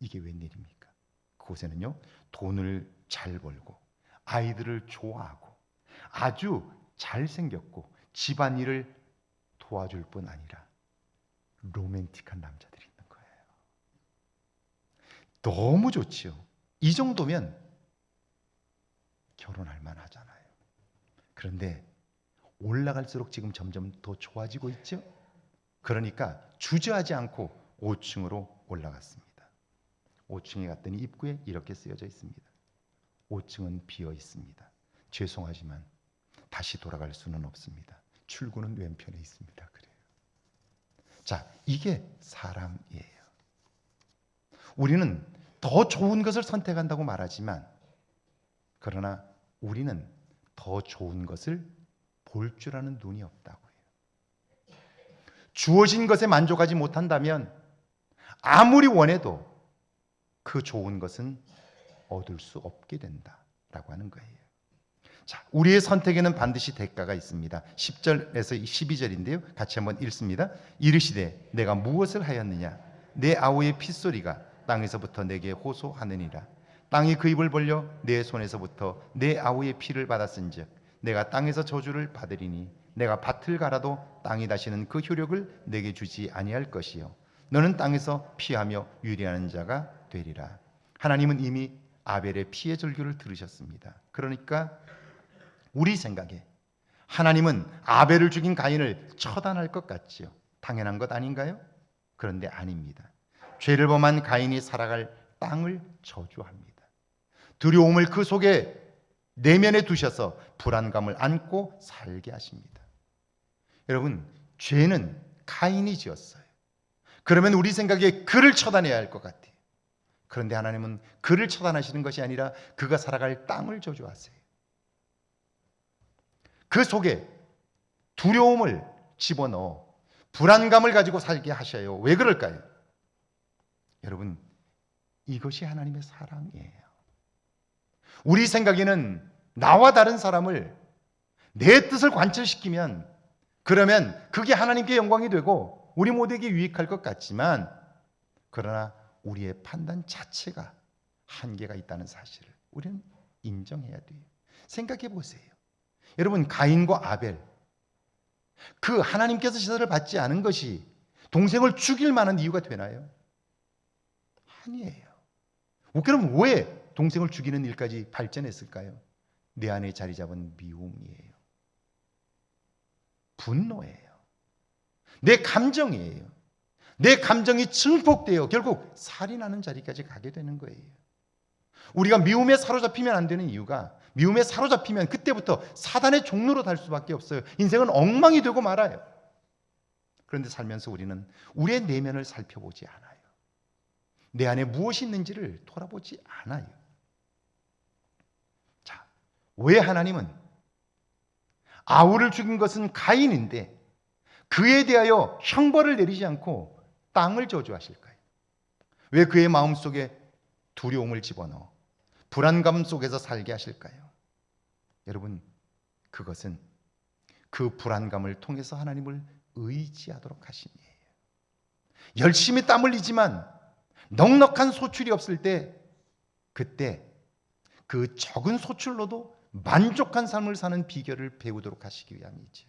Speaker 4: 이게 웬일입니까? 그곳에는요, 돈을 잘 벌고 아이들을 좋아하고 아주 잘생겼고 집안일을 도와줄 뿐 아니라 로맨틱한 남자들이 있는 거예요. 너무 좋지요. 이 정도면 결혼할 만하잖아요. 그런데 올라갈수록 지금 점점 더 좋아지고 있죠. 그러니까 주저하지 않고 5층으로 올라갔습니다. 5층에 갔더니 입구에 이렇게 쓰여져 있습니다. 5층은 비어 있습니다. 죄송하지만 다시 돌아갈 수는 없습니다. 출구는 왼편에 있습니다. 그래요. 자, 이게 사람이에요. 우리는 더 좋은 것을 선택한다고 말하지만 그러나 우리는 더 좋은 것을 볼 줄 아는 눈이 없다고 해요. 주어진 것에 만족하지 못한다면 아무리 원해도 그 좋은 것은 얻을 수 없게 된다라고 하는 거예요. 자, 우리의 선택에는 반드시 대가가 있습니다. 10절에서 12절인데요. 같이 한번 읽습니다. 이르시되 내가 무엇을 하였느냐? 내 아우의 핏소리가 땅에서부터 내게 호소하느니라. 땅이 그 입을 벌려 내 손에서부터 내 아우의 피를 받았은즉 내가 땅에서 저주를 받으리니 내가 밭을 갈아도 땅이 다시는 그 효력을 내게 주지 아니할 것이요 너는 땅에서 피하며 유리하는 자가 되리라. 하나님은 이미 아벨의 피의 절규를 들으셨습니다. 그러니까 우리 생각에 하나님은 아벨을 죽인 가인을 처단할 것 같지요. 당연한 것 아닌가요? 그런데 아닙니다. 죄를 범한 가인이 살아갈 땅을 저주합니다. 두려움을 그 속에 내면에 두셔서 불안감을 안고 살게 하십니다. 여러분, 죄는 가인이 지었어요. 그러면 우리 생각에 그를 처단해야 할 것 같아요. 그런데 하나님은 그를 처단하시는 것이 아니라 그가 살아갈 땅을 저주하세요. 그 속에 두려움을 집어넣어 불안감을 가지고 살게 하셔요. 왜 그럴까요? 여러분, 이것이 하나님의 사랑이에요. 우리 생각에는 나와 다른 사람을 내 뜻을 관철시키면 그러면 그게 하나님께 영광이 되고 우리 모두에게 유익할 것 같지만, 그러나 우리의 판단 자체가 한계가 있다는 사실을 우리는 인정해야 돼요. 생각해 보세요. 여러분, 가인과 아벨, 그 하나님께서 제사를 받지 않은 것이 동생을 죽일 만한 이유가 되나요? 아니에요. 그럼 왜 동생을 죽이는 일까지 발전했을까요? 내 안에 자리 잡은 미움이에요. 분노예요. 내 감정이에요. 내 감정이 증폭되어 결국 살인하는 자리까지 가게 되는 거예요. 우리가 미움에 사로잡히면 안 되는 이유가, 미움에 사로잡히면 그때부터 사단의 종로로 달 수밖에 없어요. 인생은 엉망이 되고 말아요. 그런데 살면서 우리는 우리의 내면을 살펴보지 않아요. 내 안에 무엇이 있는지를 돌아보지 않아요. 자, 왜 하나님은 아우를 죽인 것은 가인인데 그에 대하여 형벌을 내리지 않고 땅을 저주하실까요? 왜 그의 마음속에 두려움을 집어넣어 불안감 속에서 살게 하실까요? 여러분, 그것은 그 불안감을 통해서 하나님을 의지하도록 하심이에요. 열심히 땀 흘리지만 넉넉한 소출이 없을 때, 그때 그 적은 소출로도 만족한 삶을 사는 비결을 배우도록 하시기 위함이죠.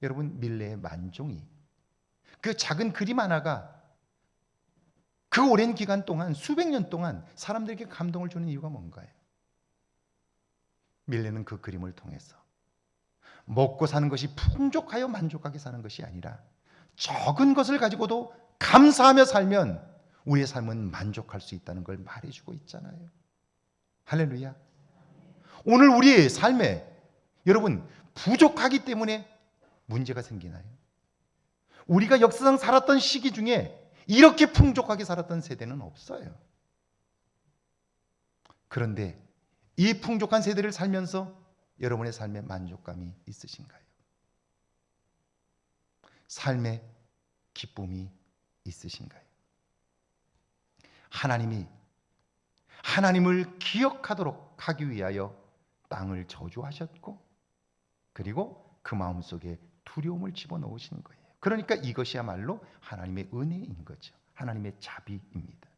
Speaker 4: 여러분, 밀레의 만종이 그 작은 그림 하나가 그 오랜 기간 동안, 수백 년 동안 사람들에게 감동을 주는 이유가 뭔가요? 밀레는 그 그림을 통해서 먹고 사는 것이 풍족하여 만족하게 사는 것이 아니라 적은 것을 가지고도 감사하며 살면 우리의 삶은 만족할 수 있다는 걸 말해주고 있잖아요. 할렐루야. 오늘 우리의 삶에 여러분, 부족하기 때문에 문제가 생기나요? 우리가 역사상 살았던 시기 중에 이렇게 풍족하게 살았던 세대는 없어요. 그런데 이 풍족한 세대를 살면서 여러분의 삶에 만족감이 있으신가요? 삶의 기쁨이 있으신가요? 하나님이 하나님을 기억하도록 하기 위하여 땅을 저주하셨고, 그리고 그 마음속에 두려움을 집어넣으신 거예요. 그러니까 이것이야말로 하나님의 은혜인 거죠. 하나님의 자비입니다.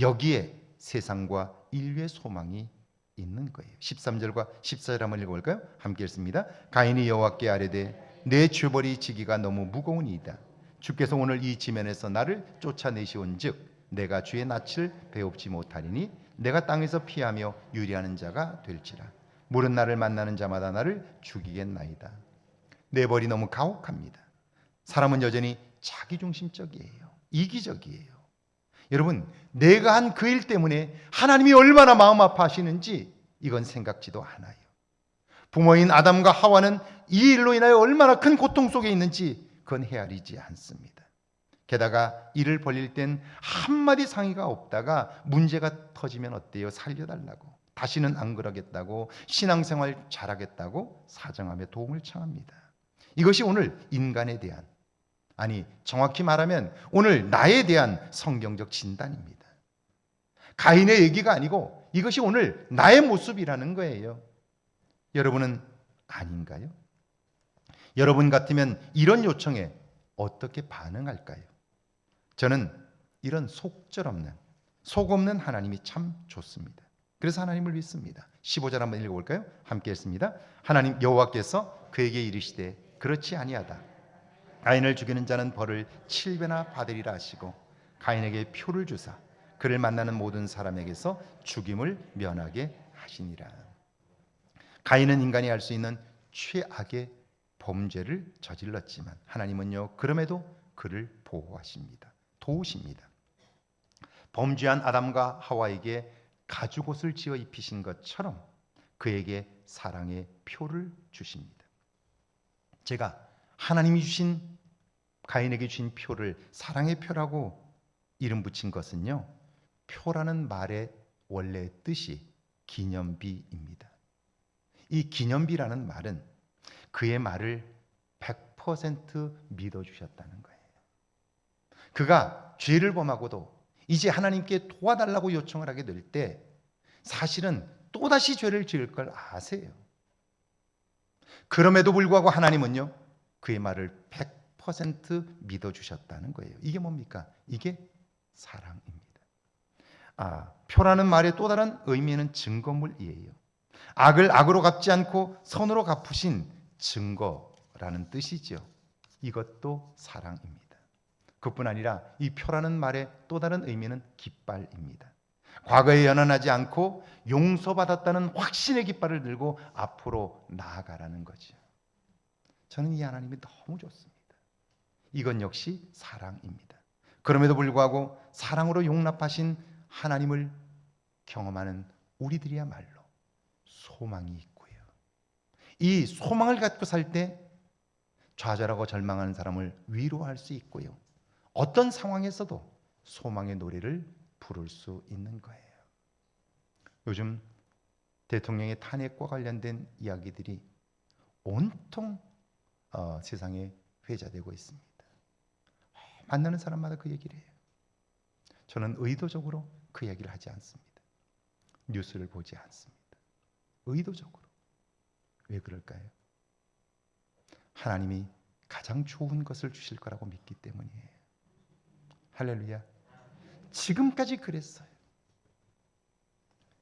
Speaker 4: 여기에 세상과 인류의 소망이 있는 거예요. 13절과 14절 한번 읽어볼까요? 함께 읽습니다. 가인이 여호와께 아뢰되 내 죄벌이 지기가 너무 무거우니이다. 주께서 오늘 이 지면에서 나를 쫓아내시온즉 내가 주의 낯을 배웁지 못하리니 내가 땅에서 피하며 유리하는 자가 될지라. 물은 나를 만나는 자마다 나를 죽이겠나이다. 내 벌이 너무 가혹합니다. 사람은 여전히 자기중심적이에요. 이기적이에요. 여러분, 내가 한 그 일 때문에 하나님이 얼마나 마음 아파하시는지 이건 생각지도 않아요. 부모인 아담과 하와는 이 일로 인하여 얼마나 큰 고통 속에 있는지 그건 헤아리지 않습니다. 게다가 이를 벌릴 땐 한마디 상의가 없다가 문제가 터지면 어때요? 살려달라고, 다시는 안 그러겠다고, 신앙생활 잘하겠다고 사정하며 도움을 청합니다. 이것이 오늘 인간에 대한, 아니 정확히 말하면 오늘 나에 대한 성경적 진단입니다. 가인의 얘기가 아니고 이것이 오늘 나의 모습이라는 거예요. 여러분은 아닌가요? 여러분 같으면 이런 요청에 어떻게 반응할까요? 저는 이런 속절없는, 속없는 하나님이 참 좋습니다. 그래서 하나님을 믿습니다. 15절 한번 읽어볼까요? 함께 읽습니다. 하나님 여호와께서 그에게 이르시되 그렇지 아니하다. 가인을 죽이는 자는 벌을 7배나 받으리라 하시고 가인에게 표를 주사 그를 만나는 모든 사람에게서 죽임을 면하게 하시니라. 가인은 인간이 할 수 있는 최악의 범죄를 저질렀지만 하나님은요, 그럼에도 그를 보호하십니다. 도우십니다. 범죄한 아담과 하와에게 가죽옷을 지어 입히신 것처럼 그에게 사랑의 표를 주십니다. 제가 하나님이 주신, 가인에게 주신 표를 사랑의 표라고 이름 붙인 것은요, 표라는 말의 원래 뜻이 기념비입니다. 이 기념비라는 말은 그의 말을 100% 믿어주셨다는 거예요. 그가 죄를 범하고도 이제 하나님께 도와달라고 요청을 하게 될 때 사실은 또다시 죄를 지을 걸 아세요. 그럼에도 불구하고 하나님은요, 그의 말을 100% 믿어주셨다는 거예요. 이게 뭡니까? 이게 사랑입니다. 표라는 말의 또 다른 의미는 증거물이에요. 악을 악으로 갚지 않고 선으로 갚으신 증거라는 뜻이죠. 이것도 사랑입니다. 그뿐 아니라 이 표라는 말의 또 다른 의미는 깃발입니다. 과거에 연연하지 않고 용서받았다는 확신의 깃발을 들고 앞으로 나아가라는 거죠. 저는 이 하나님이 너무 좋습니다. 이건 역시 사랑입니다. 그럼에도 불구하고 사랑으로 용납하신 하나님을 경험하는 우리들이야말로 소망이 있고요. 이 소망을 갖고 살 때 좌절하고 절망하는 사람을 위로할 수 있고요. 어떤 상황에서도 소망의 노래를 부를 수 있는 거예요. 요즘 대통령의 탄핵과 관련된 이야기들이 온통 세상에 회자되고 있습니다. 만나는 사람마다 그 얘기를 해요. 저는 의도적으로 그 얘기를 하지 않습니다. 뉴스를 보지 않습니다. 의도적으로. 왜 그럴까요? 하나님이 가장 좋은 것을 주실 거라고 믿기 때문이에요. 할렐루야. 지금까지 그랬어요.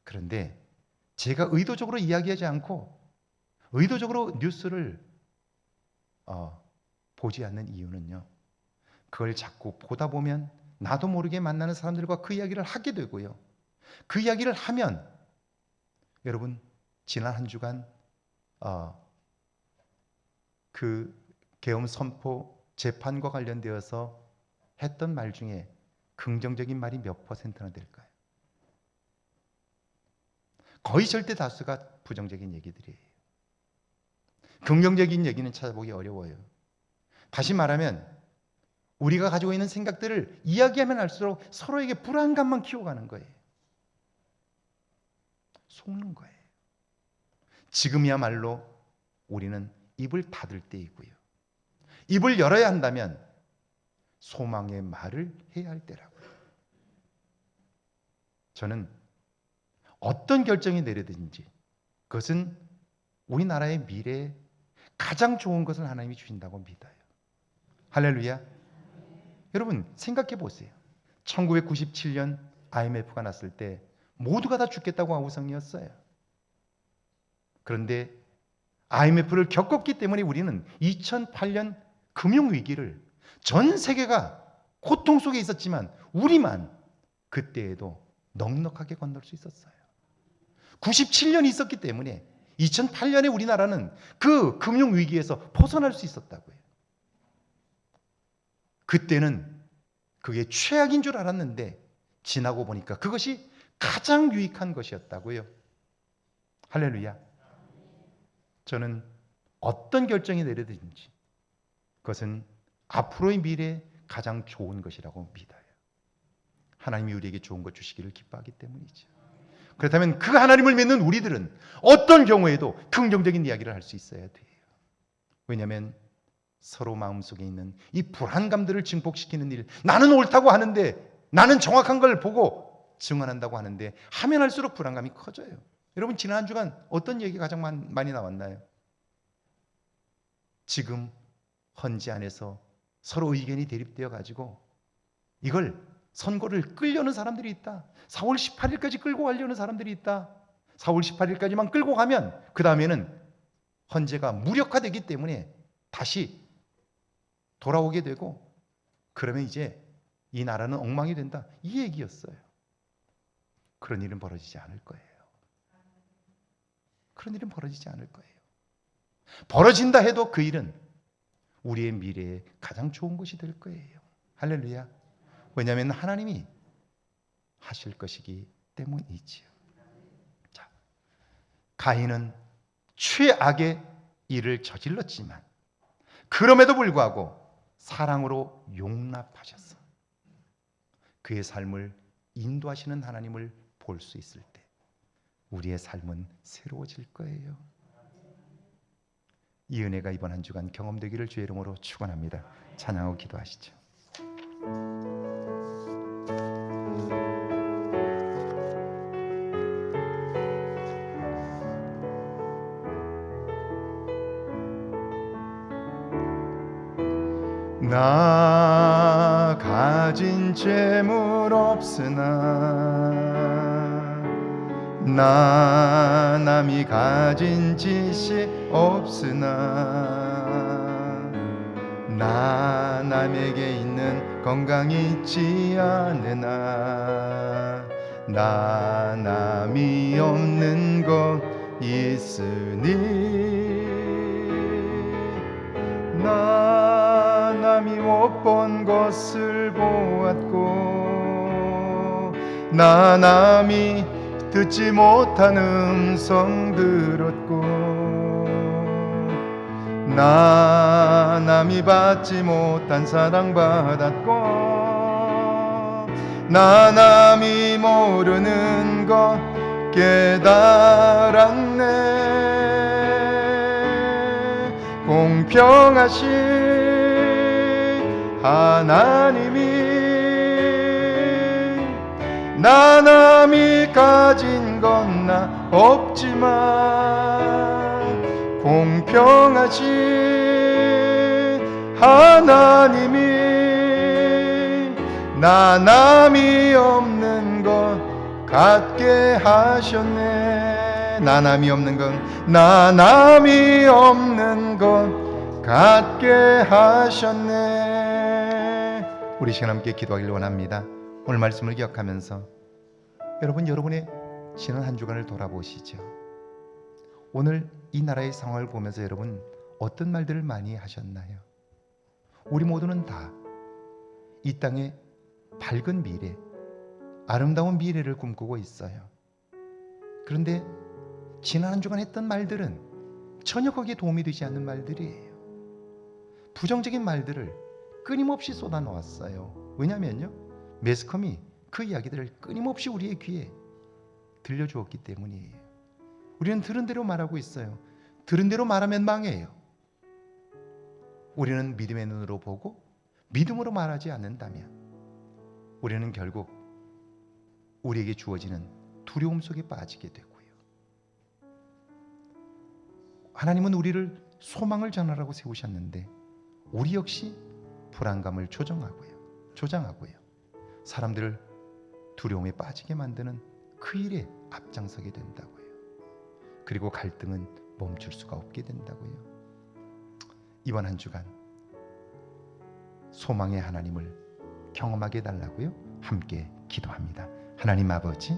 Speaker 4: 그런데 제가 의도적으로 이야기하지 않고 의도적으로 뉴스를 보지 않는 이유는요, 그걸 자꾸 보다 보면 나도 모르게 만나는 사람들과 그 이야기를 하게 되고요. 그 이야기를 하면 여러분, 지난 한 주간 그 계엄 선포 재판과 관련되어서 했던 말 중에 긍정적인 말이 몇 %나 될까요? 거의 절대 다수가 부정적인 얘기들이에요. 긍정적인 얘기는 찾아보기 어려워요. 다시 말하면 우리가 가지고 있는 생각들을 이야기하면 할수록 서로에게 불안감만 키워가는 거예요. 속는 거예요. 지금이야말로 우리는 입을 닫을 때이고요. 입을 열어야 한다면 소망의 말을 해야 할 때라고요. 저는 어떤 결정이 내려든지 그것은 우리나라의 미래에 가장 좋은 것을 하나님이 주신다고 믿어요. 할렐루야. 여러분 생각해 보세요. 1997년 IMF가 났을 때 모두가 다 죽겠다고 아우성이었어요. 그런데 IMF를 겪었기 때문에 우리는 2008년 금융위기를 전 세계가 고통 속에 있었지만 우리만 그때에도 넉넉하게 건널 수 있었어요. 97년이 있었기 때문에 2008년에 우리나라는 그 금융위기에서 벗어날 수 있었다고요. 그때는 그게 최악인 줄 알았는데 지나고 보니까 그것이 가장 유익한 것이었다고요. 할렐루야. 저는 어떤 결정이 내려든지 그것은 앞으로의 미래에 가장 좋은 것이라고 믿어요. 하나님이 우리에게 좋은 것 주시기를 기뻐하기 때문이죠. 그렇다면 그 하나님을 믿는 우리들은 어떤 경우에도 긍정적인 이야기를 할 수 있어야 돼요. 왜냐하면 서로 마음속에 있는 이 불안감들을 증폭시키는 일, 나는 옳다고 하는데, 나는 정확한 걸 보고 증언한다고 하는데 하면 할수록 불안감이 커져요. 여러분 지난 한 주간 어떤 얘기가 가장 많이 나왔나요? 지금 헌재 안에서 서로 의견이 대립되어 가지고 이걸 선고를 끌려는 사람들이 있다. 4월 18일까지 끌고 가려는 사람들이 있다. 4월 18일까지만 끌고 가면 그 다음에는 헌재가 무력화되기 때문에 다시 돌아오게 되고 그러면 이제 이 나라는 엉망이 된다. 이 얘기였어요. 그런 일은 벌어지지 않을 거예요. 그런 일은 벌어지지 않을 거예요. 벌어진다 해도 그 일은 우리의 미래에 가장 좋은 것이 될 거예요. 할렐루야. 왜냐하면 하나님이 하실 것이기 때문이지요. 자, 가인은 최악의 일을 저질렀지만 그럼에도 불구하고 사랑으로 용납하셨어. 그의 삶을 인도하시는 하나님을 볼 수 있을 때 우리의 삶은 새로워질 거예요. 이 은혜가 이번 한 주간 경험되기를 주의 이름으로 축원합니다. 찬양하고 기도하시죠. 나 가진 재물 없으나 나 남이 가진 지식 없으나 나 남에게 있는 건강이 있지 않으나 나 남이 없는 것 있으니 나 남이 못 본 것을 보았고 나 남이 듣지 못한 음성 들었고 나 남이 받지 못한 사랑 받았고 나 남이 모르는 것 깨달았네. 공평하신 하나님이 나 남이 가진 건 나 없지만 공평하신 하나님이 나 남이 없는 것 갖게 하셨네. 나 남이 없는 건 나 남이 없는 것 갖게 하셨네. 우리 시간 함께 기도하길 원합니다. 오늘 말씀을 기억하면서 여러분의 지난 한 주간을 돌아보시죠. 오늘 이 나라의 상황을 보면서 여러분 어떤 말들을 많이 하셨나요? 우리 모두는 다 이 땅에 밝은 미래, 아름다운 미래를 꿈꾸고 있어요. 그런데 지난 한 주간 했던 말들은 전혀 거기에 도움이 되지 않는 말들이에요. 부정적인 말들을 끊임없이 쏟아놓았어요. 왜냐하면요, 매스컴이 그 이야기들을 끊임없이 우리의 귀에 들려주었기 때문이에요. 우리는 들은 대로 말하고 있어요. 들은 대로 말하면 망해요. 우리는 믿음의 눈으로 보고 믿음으로 말하지 않는다면 우리는 결국 우리에게 주어지는 두려움 속에 빠지게 되고요. 하나님은 우리를 소망을 전하라고 세우셨는데 우리 역시 불안감을 조장하고요. 사람들을 두려움에 빠지게 만드는 그 일에 앞장서게 된다고요. 그리고 갈등은 멈출 수가 없게 된다고요. 이번 한 주간 소망의 하나님을 경험하게 해달라고요. 함께 기도합니다. 하나님 아버지,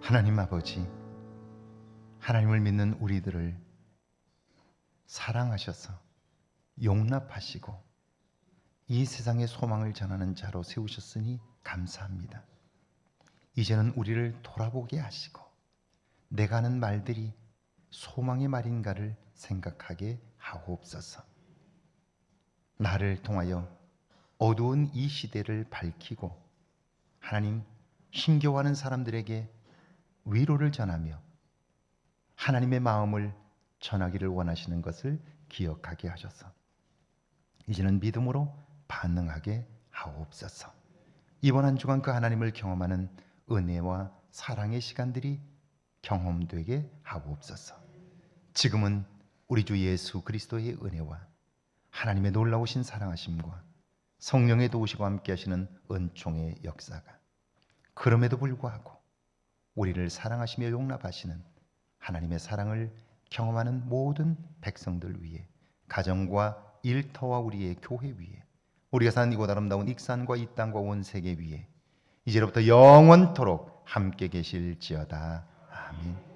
Speaker 4: 하나님 아버지, 하나님을 믿는 우리들을 사랑하셔서 용납하시고 이 세상의 소망을 전하는 자로 세우셨으니 감사합니다. 이제는 우리를 돌아보게 하시고 내가 하는 말들이 소망의 말인가를 생각하게 하옵소서. 나를 통하여 어두운 이 시대를 밝히고 하나님 힘겨워하는 사람들에게 위로를 전하며 하나님의 마음을 전하기를 원하시는 것을 기억하게 하셔서 이제는 믿음으로 반응하게 하옵소서. 이번 한 주간 그 하나님을 경험하는 은혜와 사랑의 시간들이 경험되게 하옵소서. 지금은 우리 주 예수 그리스도의 은혜와 하나님의 놀라우신 사랑하심과 성령의 도우시고 함께 하시는 은총의 역사가, 그럼에도 불구하고 우리를 사랑하시며 용납하시는 하나님의 사랑을 경험하는 모든 백성들 위해, 가정과 일터와 우리의 교회 위에, 우리가 사는 이곳 아름다운 익산과 이 땅과 온 세계 위에 이제로부터 영원토록 함께 계실지어다. 아멘.